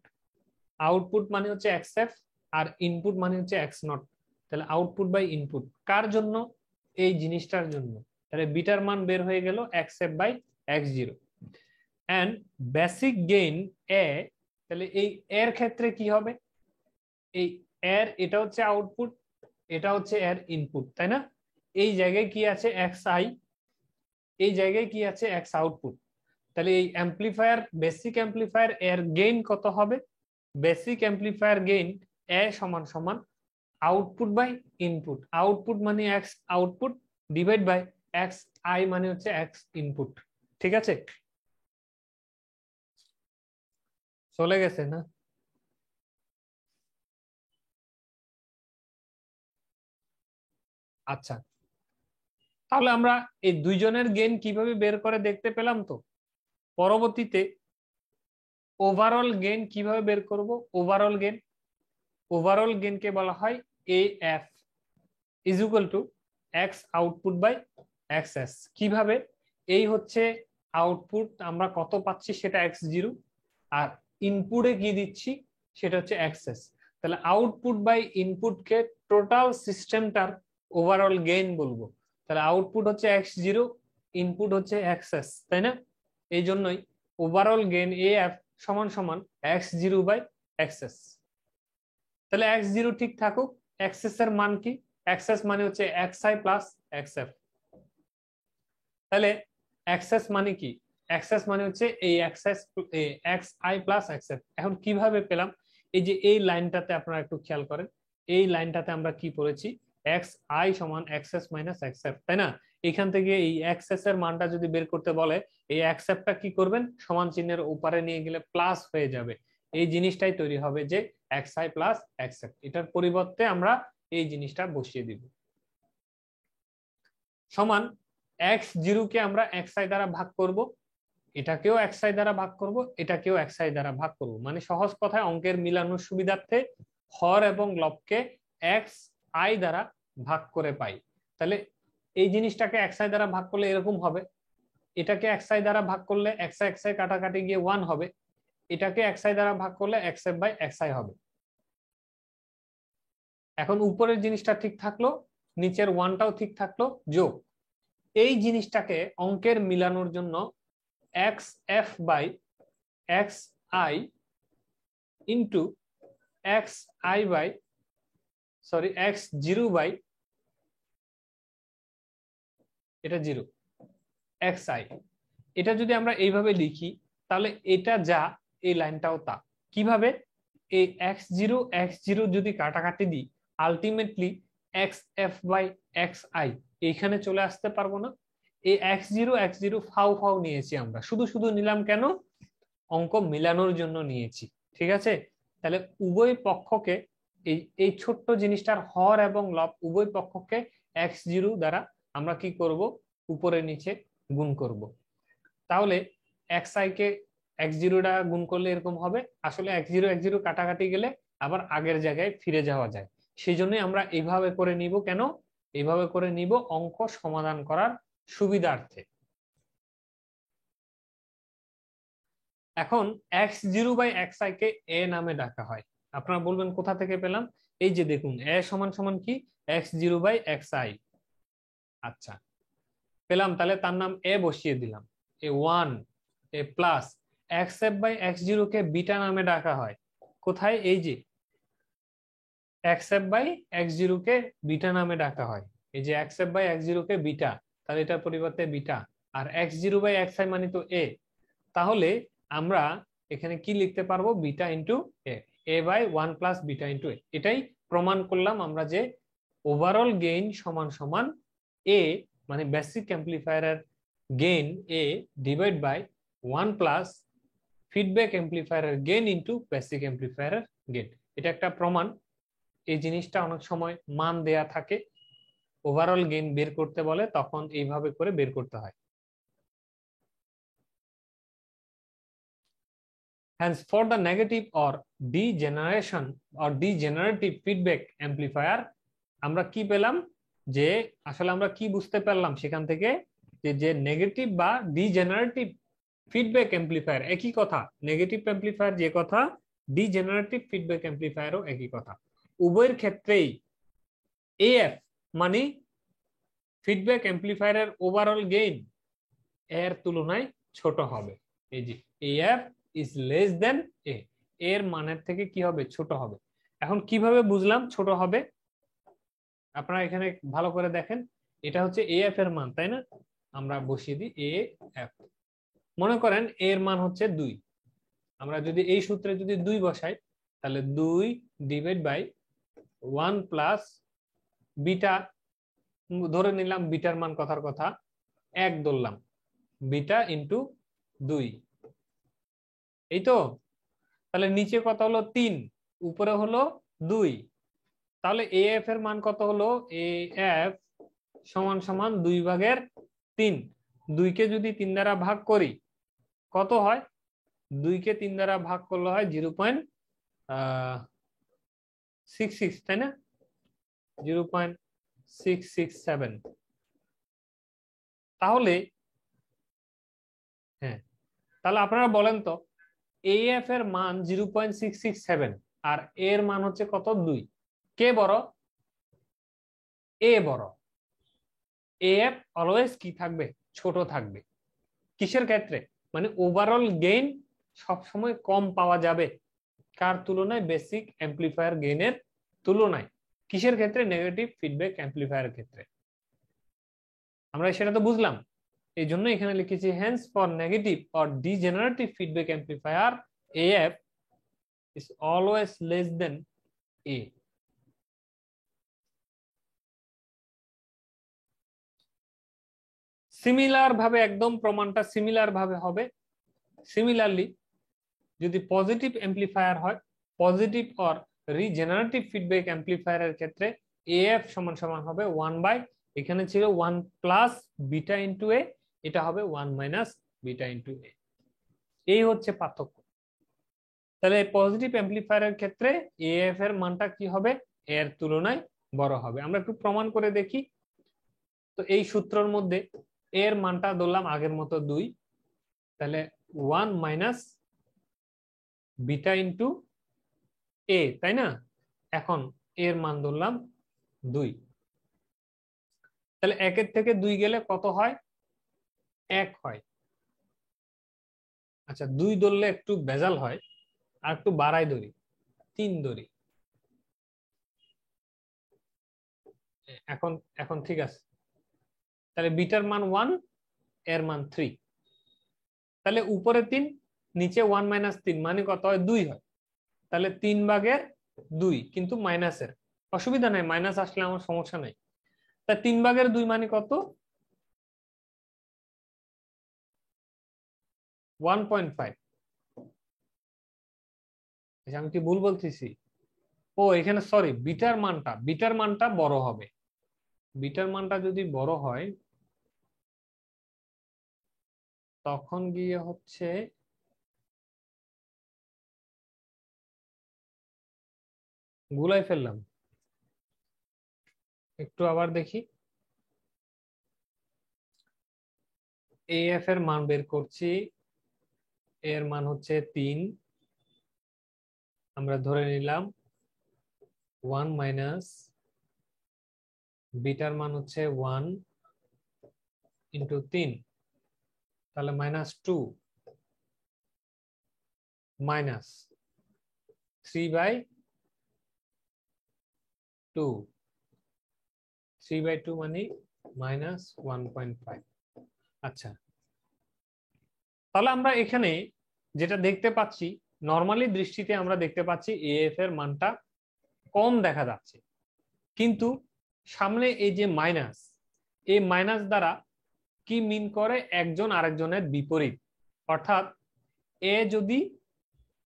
Output মানে হচ্ছে এক্স এফ আর ইনপুট মানে হচ্ছে এক্স নট। তাহলে আউটপুট বাই ইনপুট কার জন্য, এই জিনিসটার জন্য। তাহলে বিটার মান বের হয়ে গেল X F by X zero. And basic gain A, তাহলে এই এর ক্ষেত্রে কি হবে, এই এর এটা হচ্ছে আউটপুট, এটা হচ্ছে এর ইনপুট, তাই না? এই জায়গায় কি আছে এক্স আই, এই জায়গায় কি আছে এক্স আউটপুট। তাহলে এই অ্যাম্প্লিফায়ার, বেসিক অ্যাম্প্লিফায়ার এর গেইন কত হবে, বেসিক অ্যাম্প্লিফায়ার গেইন এ সমান সমান আউটপুট বাই ইনপুট। আউটপুট মানে X output divide by X I মানে হচ্ছে এক্স ইনপুট। ঠিক আছে, চলে গেছে না? আচ্ছা, তাহলে আমরা এই দুইজনের গেইন কিভাবে বের করে দেখতে পেলাম। তো পরবর্তীতে ওভারঅল গেইন কিভাবে বের করব। ওভারঅল গেইনকে বলা হয় AF is equal to X output by XS. কিভাবে? এই হচ্ছে আউটপুট, আমরা কত পাচ্ছি সেটা x0, আর ইনপুটে কি দিচ্ছি সেটা হচ্ছে এক্সএস। তাহলে আউটপুট বাই ইনপুটকে টোটাল সিস্টেমটার ওভারঅল গেইন বলবো। তাহলে আউটপুট হচ্ছে x0, ইনপুট হচ্ছে এক্সএস, তাই না? এই জন্যই ওভারঅল গেইন AF সমান সমান x0 বাই এক্সএস। তাহলে x0 ঠিক থাকুক, এক্সএস এর মান কি? এক্সএস মানে হচ্ছে xi প্লাস xf। তাহলে এক্সএস মানে কি? এক্সএস মানে হচ্ছে এই এক্সএস xi প্লাস xf। এখন কিভাবে পেলাম? এই যে এই লাইনটাতে আপনারা একটু খেয়াল করেন, এই লাইনটাতে আমরা কি পড়েছি? xi সমান xs মাইনাস xf, তাই না? এখান থেকে এই xs এর মানটা যদি বের করতে বলে, এই xfটা কি করবেন? সমান চিহ্নের উপরে নিয়ে গেলে প্লাস হয়ে যাবে। এই জিনিসটাই তৈরি হবে যে xi প্লাস xf। এটার পরিবর্তে আমরা এই জিনিসটা বসিয়ে দিব। সমান x0 কে আমরা xi দ্বারা ভাগ করব, এটাকেও xi দ্বারা ভাগ করব, এটাকেও xi দ্বারা ভাগ করব। মানে সহজ কথায় অঙ্কের মিলানোর সুবিধার্থে হর এবং লবকে xi দ্বারা ভাগ করে পাই। তাহলে এই জিনিসটাকে xi দ্বারা ভাগ করলে এরকম হবে, এটাকে xi দ্বারা ভাগ করলে xi xi কাটাকাটি গিয়ে 1 হবে, এটাকে xi দ্বারা ভাগ করলে xf বাই xi হবে। এখন উপরের জিনিসটা ঠিক থাকলো, নিচের 1টাও ঠিক থাকলো, যোগ এই জিনিসটাকে অঙ্কের মিলানোর জন্য xf by xi into xi by x0 by এটা 0 xi, এটা যদি আমরা এইভাবে লিখি তাহলে এটা যা এই লাইনটাও তা। কিভাবে? এই x0 যদি কাটাকাটি দিই, আলটিমেটলি xf বাই xi এইখানে চলে আসতে পারবো না? এই x0 ফাউ ফাউ নিয়েছি আমরা, শুধু শুধু নিলাম কেন? অঙ্ক মিলানোর জন্য নিয়েছি, ঠিক আছে? তাহলে উভয় পক্ষকে এই ছোট্ট জিনিসটার হর এবং লব উভয় পক্ষকে x0 দ্বারা আমরা কি করব? উপরে নিচে গুণ করব। তাহলে xi কে x0 দ্বারা গুণ করলে এরকম হবে। আসলে x0 কাটাকাটি গেলে আবার আগের জায়গায় ফিরে যাওয়া যায়, সেই জন্যই আমরা এইভাবে করে নিব। কেন এইভাবে করে নিব? অঙ্ক সমাধান করার সুবিধার্থে। এখন x0 by xi K a নামে ডাকা হয়। আপনারা বলবেন কোথা থেকে পেলাম? এই যে দেখুন, a সমান সমান কি? x0 by xi। আচ্ছা, পেলাম, তাহলে তার নাম a বসিয়ে দিলাম, a1 a plus xf by x0 কে বিটা নামে ডাকা হয়। কোথায়? এই যে xf বাই x0 কে বিটা নামে ডাকা হয়, এই যে xf বাই x0 কে বিটা, তাহলে এটার পরিবর্তে beta, R x0 by xi মানে তো a। তাহলে আমরা এখানে কি লিখতে পারবো? Beta into a by 1 plus beta into a। এটাই প্রমাণ করলাম আমরা যে ওভারঅল গেইন সমান সমান a, মানে বেসিক অ্যাম্পলিফায়ারের gain a divide by 1 plus feedback অ্যাম্পলিফায়ারের গেইন ইন্টু বেসিক অ্যাম্পলিফায়ারের গেইন। এটা একটা প্রমাণ। এই জিনিসটা অনেক সময় মান দেয়া থাকে, ওভারঅল গেইন বের করতে বলে, তখন এইভাবে করে বের করতে হয়। Hence, for the negative or degenerative feedback amplifier, আমরা কি পেলাম? যে আসলে আমরা কি বুঝতে পারলাম সেখান থেকে? যে নেগেটিভ বা ডিজেনারেটিভ ফিডব্যাক অ্যাম্পলিফায়ার একই কথা। নেগেটিভ অ্যাম্পলিফায়ার যে কথা, ডিজেনারেটিভ ফিডব্যাক অ্যাম্পলিফায়ারও একই কথা। উভয়ের ক্ষেত্রেই AF মানে ফিডব্যাক অ্যাম্পলিফায়ারের ওভারঅল গেইন এর তুলনায় ছোট হবে। এই যে AF is less than A, এর মানের থেকে কি হবে? ছোট হবে। এখন কিভাবে বুঝলাম ছোট হবে? আপনারা এখানে ভালো করে দেখেন, এটা হচ্ছে AF এর মান, তাই না? আমরা বসিয়ে দিই AF। মনে করেন এর মান হচ্ছে 2, আমরা যদি এই সূত্রে যদি 2 বসাই, তাহলে 2 ডিভাইড বাই 1 প্লাস বিটা, ধরে নিলাম বিটার মান কথার কথা 1 ধরলাম, বিটা ইন্টু 2, এই তো। তাহলে নিচে কত হলো? 3, উপরে হলো 2। তাহলে AF এর মান কত হলো? AF সমান সমান 2/3। 2 কে যদি 3 দ্বারা ভাগ করি কত হয়? 2 কে 3 দ্বারা ভাগ করলে হয় 0.66, তাই না? 0.667। তাহলে হ্যাঁ, তাহলে আপনারা বলেন তো AF এর মান 0.667 আর এর মান হচ্ছে কত? 2। কে বড়? এ বড়। AF অলওয়েজ কি থাকবে? ছোট থাকবে। কিসের ক্ষেত্রে? মানে ওভারঅল গেইন সবসময় কম পাওয়া যাবে কার তুলনায়? বেসিক অ্যাম্পলিফায়ার গেইনের তুলনায়। কিসের ক্ষেত্রে? নেগেটিভ ফিডব্যাক অ্যাম্পলিফায়ারের ক্ষেত্রে। আমরা সেটা তো বুঝলাম। এই জন্য এখানে লিখেছি hence for negative or degenerative feedback amplifier AF is always less than A। Similar ভাবে একদম প্রমাণটা সিমিলার ভাবে হবে। সিমিলারলি যদি পজিটিভ অ্যাম্পলিফায়ার হয়, পজিটিভ অর রিজেনারেটিভ ফিডব্যাক অ্যাম্পলিফায়ারের ক্ষেত্রে AF সমান সমান হবে 1 এখানে ছিল 1 প্লাস বিটা ইন্টু A, এটা হবে 1 মাইনাস বিটা ইন্টু A। এই হচ্ছে পার্থক্য। তাহলে পজিটিভ অ্যাম্পলিফায়ারের ক্ষেত্রে AF এর মানটা কি হবে? এর তুলনায় বড় হবে। আমরা একটু প্রমাণ করে দেখি। তো এই সূত্রের মধ্যে এর মানটা ধরলাম আগের মতো 2, তাহলে 1 মাইনাস বিটা ইন্টু A, তাই না? এখন এর মান ধরলাম 2। তাহলে 1 থেকে 2 গেলে কত হয়? 1 হয়। আচ্ছা, 2 ধরলে একটু ভেজাল হয়, আর একটু বাড়াই ধরি, 3 ধরি। এখন এখন ঠিক আছে। তাহলে বিটার মান 1, এর মান 3। তাহলে উপরে 3, নিচে 1 মাইনাস 3 মানে কত হয়? 2 হয়। তাহলে 3/2, কিন্তু মাইনাসের। অসুবিধা নাই, মাইনাস আসলে আমার সমস্যা নাই। তা 3/2 মানে কত? 1.5। আমি কি ভুল বলতেছি? ও এখানে সরি, বিটার মানটা বড় হবে। বিটার মানটা যদি বড় হয় তখন গিয়ে হচ্ছে গুলাই ফেললাম। একটু আবার দেখি। AF এর মান বের করছি, এর মান হচ্ছে 3। আমরা ধরে নিলাম 1 মাইনাস বিটার মান হচ্ছে 1 ইন্টু 3, তাহলে -2 মাইনাস 3/2। 3/2 মানে -1.5। আচ্ছা, তাহলে আমরা এখানে যেটা দেখতে পাচ্ছি, নর্মালি দৃষ্টিতে আমরা দেখতে পাচ্ছি AF এর মানটা কম দেখা যাচ্ছে, কিন্তু সামনে এই যে মাইনাস, এই মাইনাস দ্বারা কি মিন করে? একজন আরেকজনের বিপরীত। অর্থাৎ এ যদি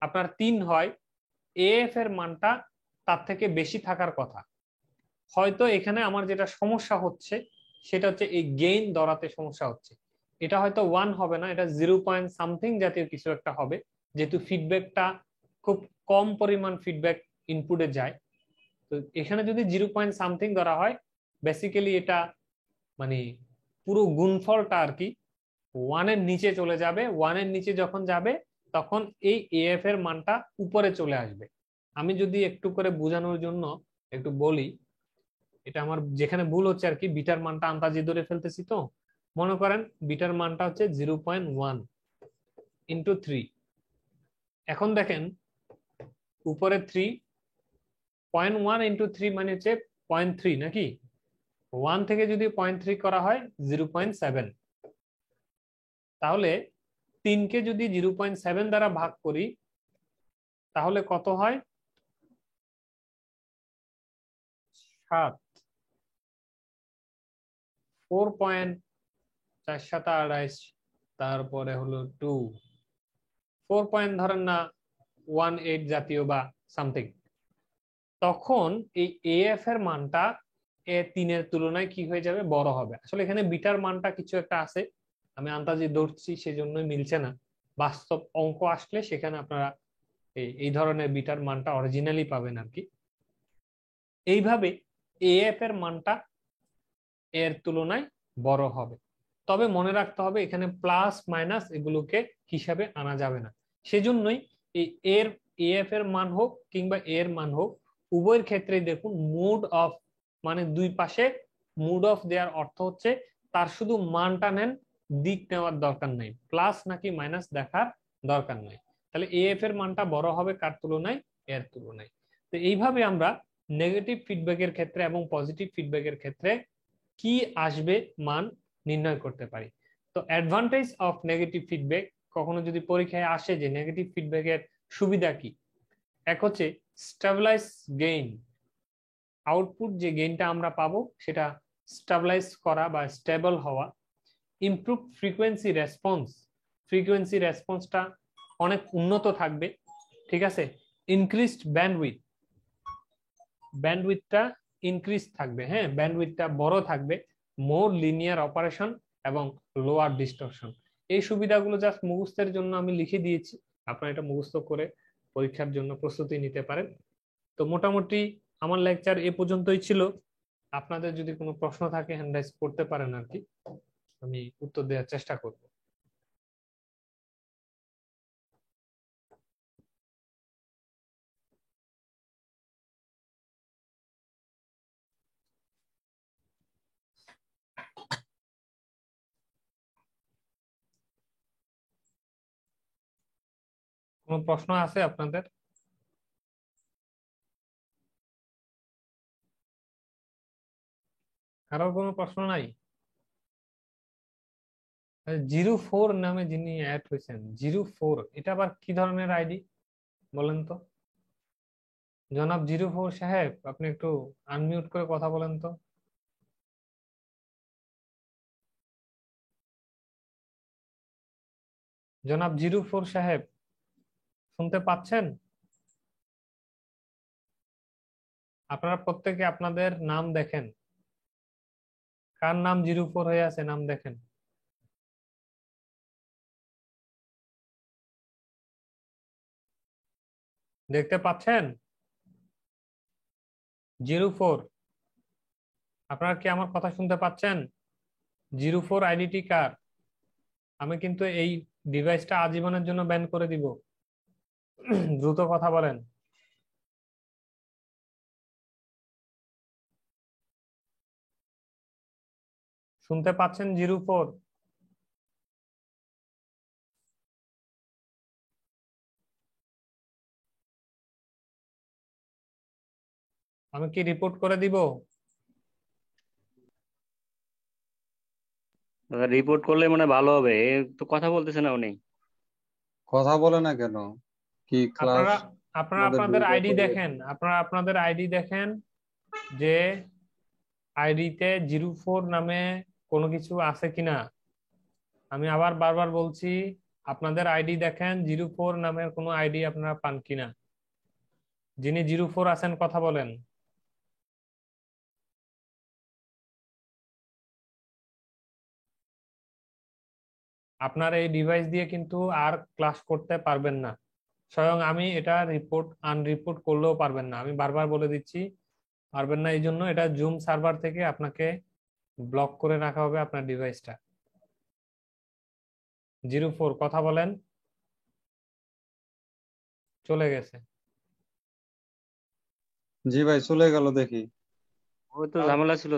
আপনার 3 হয়, AF এর মানটা তার থেকে বেশি থাকার কথা। হয়তো এখানে আমার যেটা সমস্যা হচ্ছে সেটা হচ্ছে এই গেইন ধরাতে সমস্যা হচ্ছে। এটা হয়তো 1 হবে না, এটা 0 পয়েন্ট সামথিং জাতীয় কিছু একটা হবে, যেহেতু ফিডব্যাকটা খুব কম পরিমাণ ফিডব্যাক ইনপুটে যায়। তো এখানে যদি 0 পয়েন্ট সামথিং ধরা হয়, বেসিক্যালি এটা মানে পুরো গুণফলটা আর কি 1 এর নিচে চলে যাবে। 1 এর নিচে যখন যাবে তখন এই AF এর মানটা উপরে চলে আসবে। আমি যদি একটু করে বোঝানোর জন্য একটু বলি, এটা আমার যেখানে ভুল হচ্ছে আর কি, বিটার মানটা আন্দাজে ধরে ফেলতেছি। তো মনে করেন বিটার মানটা হচ্ছে 0.1 ইন্টু 3। এখন দেখেন উপরে 3.1 ইন্টু 3 মানে হচ্ছে 0.3 নাকি? 1 থেকে যদি 0.3 করা হয় 0.7। তাহলে 3 কে যদি 0.7 দ্বারা ভাগ করি তাহলে কত হয়? 7। 4.428, তারপরে হলো 2, 4 পয়েন্ট ধরেন না 18 জাতীয় বা সামথিং। তখন এই AF এর মানটা এ 3-এর তুলনায় কি হয়ে যাবে, বড় হবে। আসলে এখানে বিটার মানটা কিছু একটা আছে, আমি আন্দাজে ধরছি সেজন্যই মিলছে না। বাস্তব অঙ্ক আসলে সেখানে আপনারা এই ধরনের বিটার মানটা অরিজিনালি পাবেন আর কি। এইভাবে এএফ এর মানটা এর তুলনায় বড় হবে। তবে মনে রাখতে হবে এখানে প্লাস মাইনাস এগুলোকে হিসাবে আনা যাবে না। সেজন্যই এই এর এএফ এর মান হোক কিংবা এর মান হোক, উভয়ের ক্ষেত্রেই দেখুন মুড অফ, মানে দুই পাশে মুড অফ দেওয়ার অর্থ হচ্ছে তার শুধু মানটা নেন, দিক নেওয়ার দরকার নেই, প্লাস নাকি মাইনাস দেখার দরকার নেই। তাহলে এএফ এর মানটা বড় হবে কার তুলনায়, এর তুলনায়। তো এইভাবে আমরা নেগেটিভ ফিডব্যাকের ক্ষেত্রে এবং পজিটিভ ফিডব্যাকের ক্ষেত্রে কি আসবে মান নির্ণয় করতে পারি। তো অ্যাডভান্টেজ অফ নেগেটিভ ফিডব্যাক, কখনো যদি পরীক্ষায় আসে যে নেগেটিভ ফিডব্যাকের সুবিধা কি, এক হচ্ছে স্টেবিলাইজ গেইন, আউটপুট যে গেইনটা আমরা পাবো সেটা স্টেবিলাইজ করা বা স্টেবল হওয়া। ইমপ্রুভ ফ্রিকোয়েন্সি রেসপন্স, ফ্রিকোয়েন্সি রেসপন্সটা অনেক উন্নত থাকবে, ঠিক আছে। ইনক্রিজড ব্যান্ডউইথ, ব্যান্ডউইথটা ইনক্রিজ থাকবে, হ্যাঁ ব্যান্ডউইথটা বড় থাকবে। মোর লিনিয়ার অপারেশন এবং লোয়ার ডিস্টরশন। এই সুবিধাগুলো জাস্ট মুখস্থের জন্য আমি লিখে দিয়েছি, আপনারা এটা মুখস্থ করে পরীক্ষার জন্য প্রস্তুতি নিতে পারেন। তো মোটামুটি আমার লেকচার এ পর্যন্তই ছিল। আপনাদের যদি কোনো প্রশ্ন থাকে হ্যান্ড রাইজ করতে পারেন আর কি, আমি উত্তর দেওয়ার চেষ্টা করব। কোনো প্রশ্ন আছে আপনাদের? কারোর কোনো প্রশ্ন নাই? 04 নামে যিনি অ্যাড হয়েছেন, 04, এটা আবার কি ধরনের আইডি বলেন তো? জনাব 04 সাহেব, আপনি একটু আনমিউট করে কথা বলেন তো। জনাব 04 সাহেব, শুনতে পাচ্ছেন? আপনারা প্রত্যেকে আপনাদের নাম দেখেন, কার নাম 04 হয়ে আছে নাম দেখেন। দেখতে পাচ্ছেন? 04, আপনারা কি আমার কথা শুনতে পাচ্ছেন? 04 আইডিটি কার? আমি কিন্তু এই ডিভাইসটা আজীবনের জন্য ব্যান করে দিব। দ্রুত কথা বলেন। শুনতে পাচ্ছেন 04? আমি কি রিপোর্ট করে দিব? রিপোর্ট করলে মানে ভালো হবে, এ তো কথা বলতেছে না উনি। কথা বলে না কেন? কি ক্লাস আপনারা আপনারা আমাদের আপনাদের আইডি দেখেন, আপনারা আপনাদের আইডি দেখেন যে আইডিতে 04 নামে কোনো কিছু আছে কিনা। আমি আবার বারবার বলছি, আপনাদের আইডি দেখেন 04 নামের কোনো আইডি আপনারা পান কিনা। যিনি 04 আছেন কথা বলেন। আপনার এই ডিভাইস দিয়ে কিন্তু আর ক্লাস করতে পারবেন না, স্বয়ং আমি এটা রিপোর্ট আনরিপোর্ট করলেও পারবেন না, আমি বারবার বলে দিচ্ছি পারবেন না। এই জন্য এটা জুম সার্ভার থেকে আপনাকে ব্লক করে রাখা হবে আপনার ডিভাইসটা। 04 কথা বলেন। চলে গেছে? জি ভাই চলে গেল দেখি। ওই তো তাহলে ঝামেলা ছিল।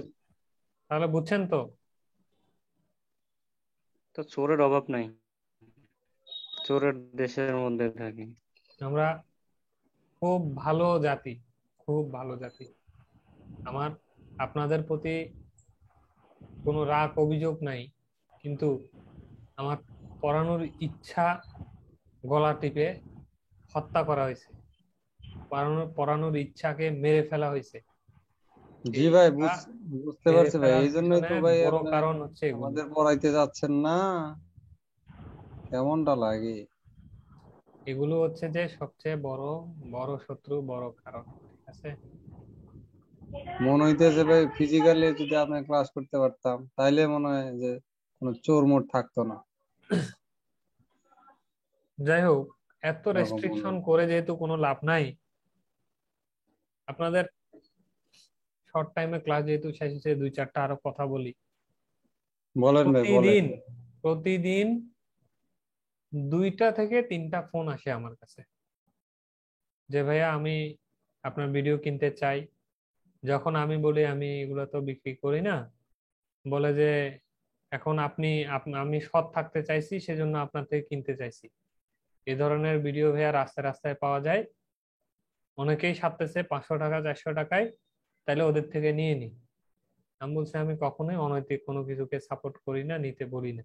তাহলে বুঝছেন তো? তো চোরের অভাব নাই, চোরের দেশের মধ্যে থাকি। আমরা খুব ভালো জাতি, খুব ভালো জাতি। আমার আপনাদের প্রতি কোনো রাগ অভিযোগ নাই, কিন্তু আমার পড়ানোর ইচ্ছা গলা টিপে হত্যা করা হয়েছে, পড়ানোর ইচ্ছাকে মেরে ফেলা হয়েছে। জি এই ভাই ইচ্ছা বুঝতে মেরে পারছি ভাই, ফেলার এই জন্যই পিছনে তো ভাই বড় আপনি কারণ হচ্ছে এগুলো। আমাদের পড়াইতে যাচ্ছেন না, কেমনটা লাগে? এগুলো হচ্ছে যে সবচেয়ে বড় বড় শত্রু, বড় কারণ, ঠিক আছে। মনে হইতেছে ভাই ফিজিক্যালি যদি আপনি ক্লাস করতে পারতাম তাইলে মনে হয় যে কোনো চোর মোর থাকতো না, যাই হোক, এত এরকম মনে রেস্ট্রিকশন হয়। করে যেহেতু কোনো লাভ নাই, আপনাদের শর্ট টাইমে ক্লাস যেহেতু শেষে 2-4টা আরো কথা বলি। বলেন ভাই বলেন। প্রতিদিন প্রতিদিন 2টা থেকে 3টা ফোন আসে আমার কাছে, যে ভাইয়া আমি আপনার ভিডিও কিনতে চাই। যখন আমি বলি আমি এগুলো তো বিক্রি করি না, বলে যে এখন আমি সৎ থাকতে চাইছি, সেজন্য আপনার থেকে কিনতে চাইছি। এ ধরনের ভিডিও ভাইয়া রাস্তায় রাস্তায় পাওয়া যায়, অনেকেই ছাড়তেছে 500 টাকা 400 টাকায়, তাহলে ওদের থেকে নিয়ে নি। আমি বলছি আমি কখনোই অনৈতিক কোনো কিছুকে সাপোর্ট করি না, নিতে বলি না।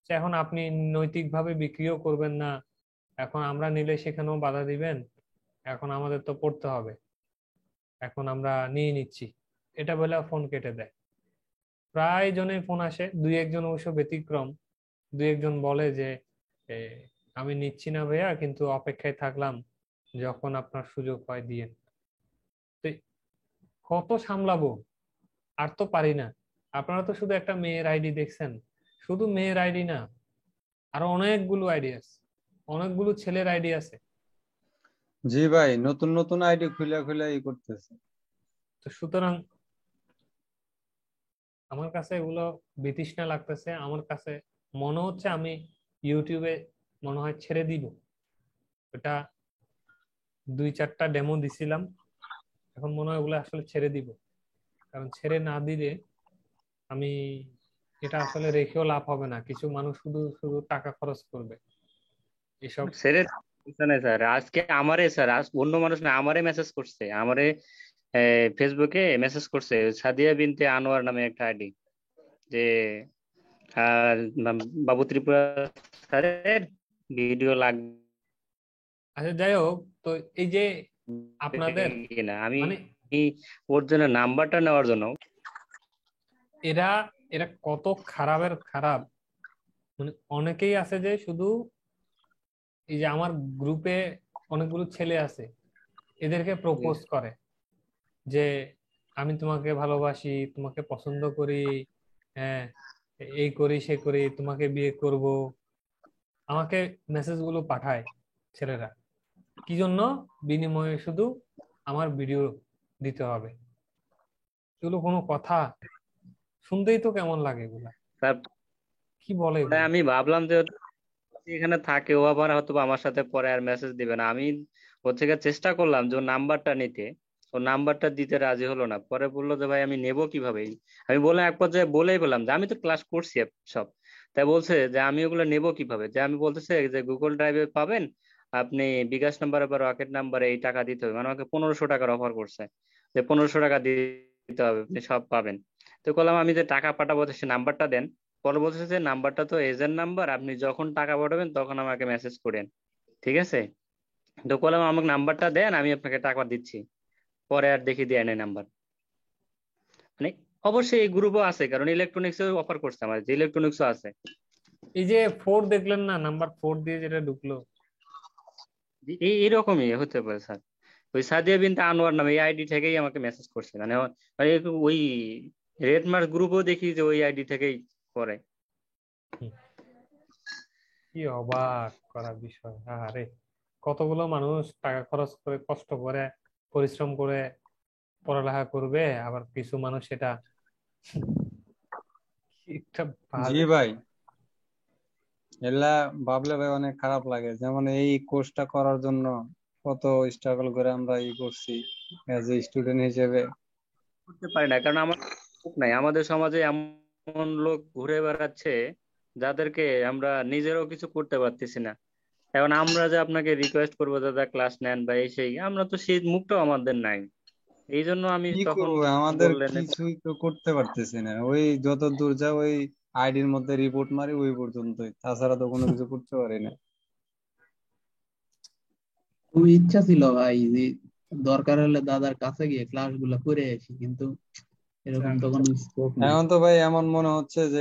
যে এখন আপনি নৈতিকভাবে বিক্রিও করবেন না, এখন আমরা নিলে সেখানেও বাধা দিবেন, এখন আমাদের তো পড়তে হবে, এখন আমরা নিয়ে নিচ্ছি, এটা বলে ফোন কেটে দেয়। প্রায় জনের ফোন আসে, 2-1 জন অবশ্য ব্যতিক্রম। 2-1 জন বলে যে এ, আমি নিচ্ছি না ভাইয়া, কিন্তু অপেক্ষায় থাকলাম, যখন আপনার সুযোগ হয় দিয়েন। তো কত সামলাবো, আর তো পারি না। আপনারা তো শুধু একটা মেয়ের আইডি দেখছেন, শুধু মেয়ের আইডি না, আরো অনেকগুলো আইডি আছে, অনেকগুলো ছেলের আইডি আছে। জি ভাই, নতুন নতুন আইডি খুলে খুলে করতেছে। তো সুতরাং আমার কাছে এগুলো বিতৃষ্ণা লাগতেছে। আমার কাছে মনে হচ্ছে আমি ইউটিউবে মনে হয় ছেড়ে দিব। ওটা 2-4টা ডেমো দিছিলাম, এখন মনে হয় ওগুলো আসলে ছেড়ে দিব। কারণ ছেড়ে না দিলে আমি এটা আসলে রেখেও লাভ হবে না, কিছু মানুষ শুধু শুধু টাকা খরচ করবে এসব। ছেড়ে দিছে না স্যার, আজকে আমারে স্যার, আজ অন্য মানুষ না, আমারে মেসেজ করছে, আমারে ফেসবুকে মেসেজ করছে সাদিয়া বিনতে আনোয়ার নামে একটা আইডি, যে আহ, বাবু ত্রিপুরা স্যারের ভিডিও লাগবে আচ্ছা যাই হোক, তো এই যে আপনাদের কিনা। আমি মানে ওর জন্য নাম্বারটা নেওয়ার জন্য এরা এরা কত খারাপের খারাপ, মানে অনেকেই আছে যে শুধু এই যে আমার গ্রুপে অনেকগুলো ছেলে আছে, এদেরকে প্রপোজ করে যে আমি তোমাকে ভালোবাসি, তোমাকে পছন্দ করি, হ্যাঁ এই করি সে করি, তোমাকে বিয়ে করব। আমাকে মেসেজ গুলো পাঠায় ছেলেরা, কি জন্য? বিনিময়ে শুধু আমার ভিডিও দিতে হবে। এগুলো কোনো কথা? শুনতেই তো কেমন লাগে এগুলা, তারপরে কি বলে এগুলা? আমি ভাবলাম যে এখানে থাকে, ও আবার হয়তো বা আমার সাথে পরে আর মেসেজ দিবে না। আমি হচ্ছে গিয়ে চেষ্টা করলাম যে ওর নাম্বারটা নিতে, ও নাম্বারটা দিতে রাজি হলো না। পরে বললো যে ভাই আমি নেবো কিভাবে। আমি বললাম, এক পর্যায়ে বলেই বললাম যে আমি তো ক্লাস করছি সব। তাই বলছে যে আমি ওগুলো নেবো কিভাবে, যে আমি বলতেছে যে গুগল ড্রাইভে পাবেন, আপনি বিকাশ নাম্বারে বা রকেট নাম্বারে এই টাকা দিতে হবে। মানে আমাকে 1500 টাকার অফার করছে, যে 1500 টাকা দিতে হবে, আপনি সব পাবেন। তো বললাম আমি যে টাকা পাঠাবো, সে নাম্বারটা দেন। পরে বলছে যে নাম্বারটা তো এজেন্ট নাম্বার, আপনি যখন টাকা পাঠাবেন তখন আমাকে মেসেজ করেন, ঠিক আছে। তো বললাম আমাকে নাম্বারটা দেন, আমি আপনাকে টাকা দিচ্ছি। পরে আর দেখি দেয় নাই নাম্বার। মানে অবশ্যই এই গ্রুপও আছে, কারণ ইলেকট্রনিক্স অফার করছে, আমার যে ইলেকট্রনিক্সও আছে। এই যে 4 দেখলেন না, নাম্বার 4 দিয়ে যেটা ঢুকলো, এই এরকমই হতে পারে স্যার। ওই সাদিয়া বিনতে আনোয়ার নামে এই আইডি থেকেই আমাকে মেসেজ করছে, মানে মানে ওই রেড মার্ক গ্রুপও দেখি যে ওই আইডি থেকেই করে। হুম, কি অবাক করার বিষয়! আরে কতগুলো মানুষ টাকা খরচ করে, কষ্ট করে, পরিশ্রম করে পড়ালেখা করবে, আবার কিছু মানুষ সেটা কি একটা জি বাজে। ভাই, এলা ভাবলে ভাই অনেক খারাপ লাগে। যেমন এই কোর্সটা করার জন্য কত স্ট্রাগল করে আমরা করছি এজ এ স্টুডেন্ট হিসেবে। করতে পারি না, কারণ আমার লোক নাই আমাদের সমাজে, এমন লোক ঘুরে বেড়াচ্ছে যাদেরকে আমরা নিজেরাও কিছু করতে পারতেছি না। এখন আমরা যে আপনাকে রিকোয়েস্ট করবো দাদা ক্লাস নেন বা এই সেই, আমরা তো সেই মুখটাও আমাদের নাই। এই জন্য আমি কি তখন করবো, আমাদের বললেন কিছুই তো করতে পারতেছি না। ওই যত দূর যা ওই আইডির মধ্যে রিপোর্ট মারি ওই পর্যন্তই, তাছাড়া তো কোনো কিছু করতে পারি না। খুব ইচ্ছা ছিল ভাই যে দরকার হলে দাদার কাছে গিয়ে ক্লাস গুলা করে আসি, কিন্তু এরকম তো কোনো স্কোপ নাই। এখন তো ভাই এমন মনে হচ্ছে যে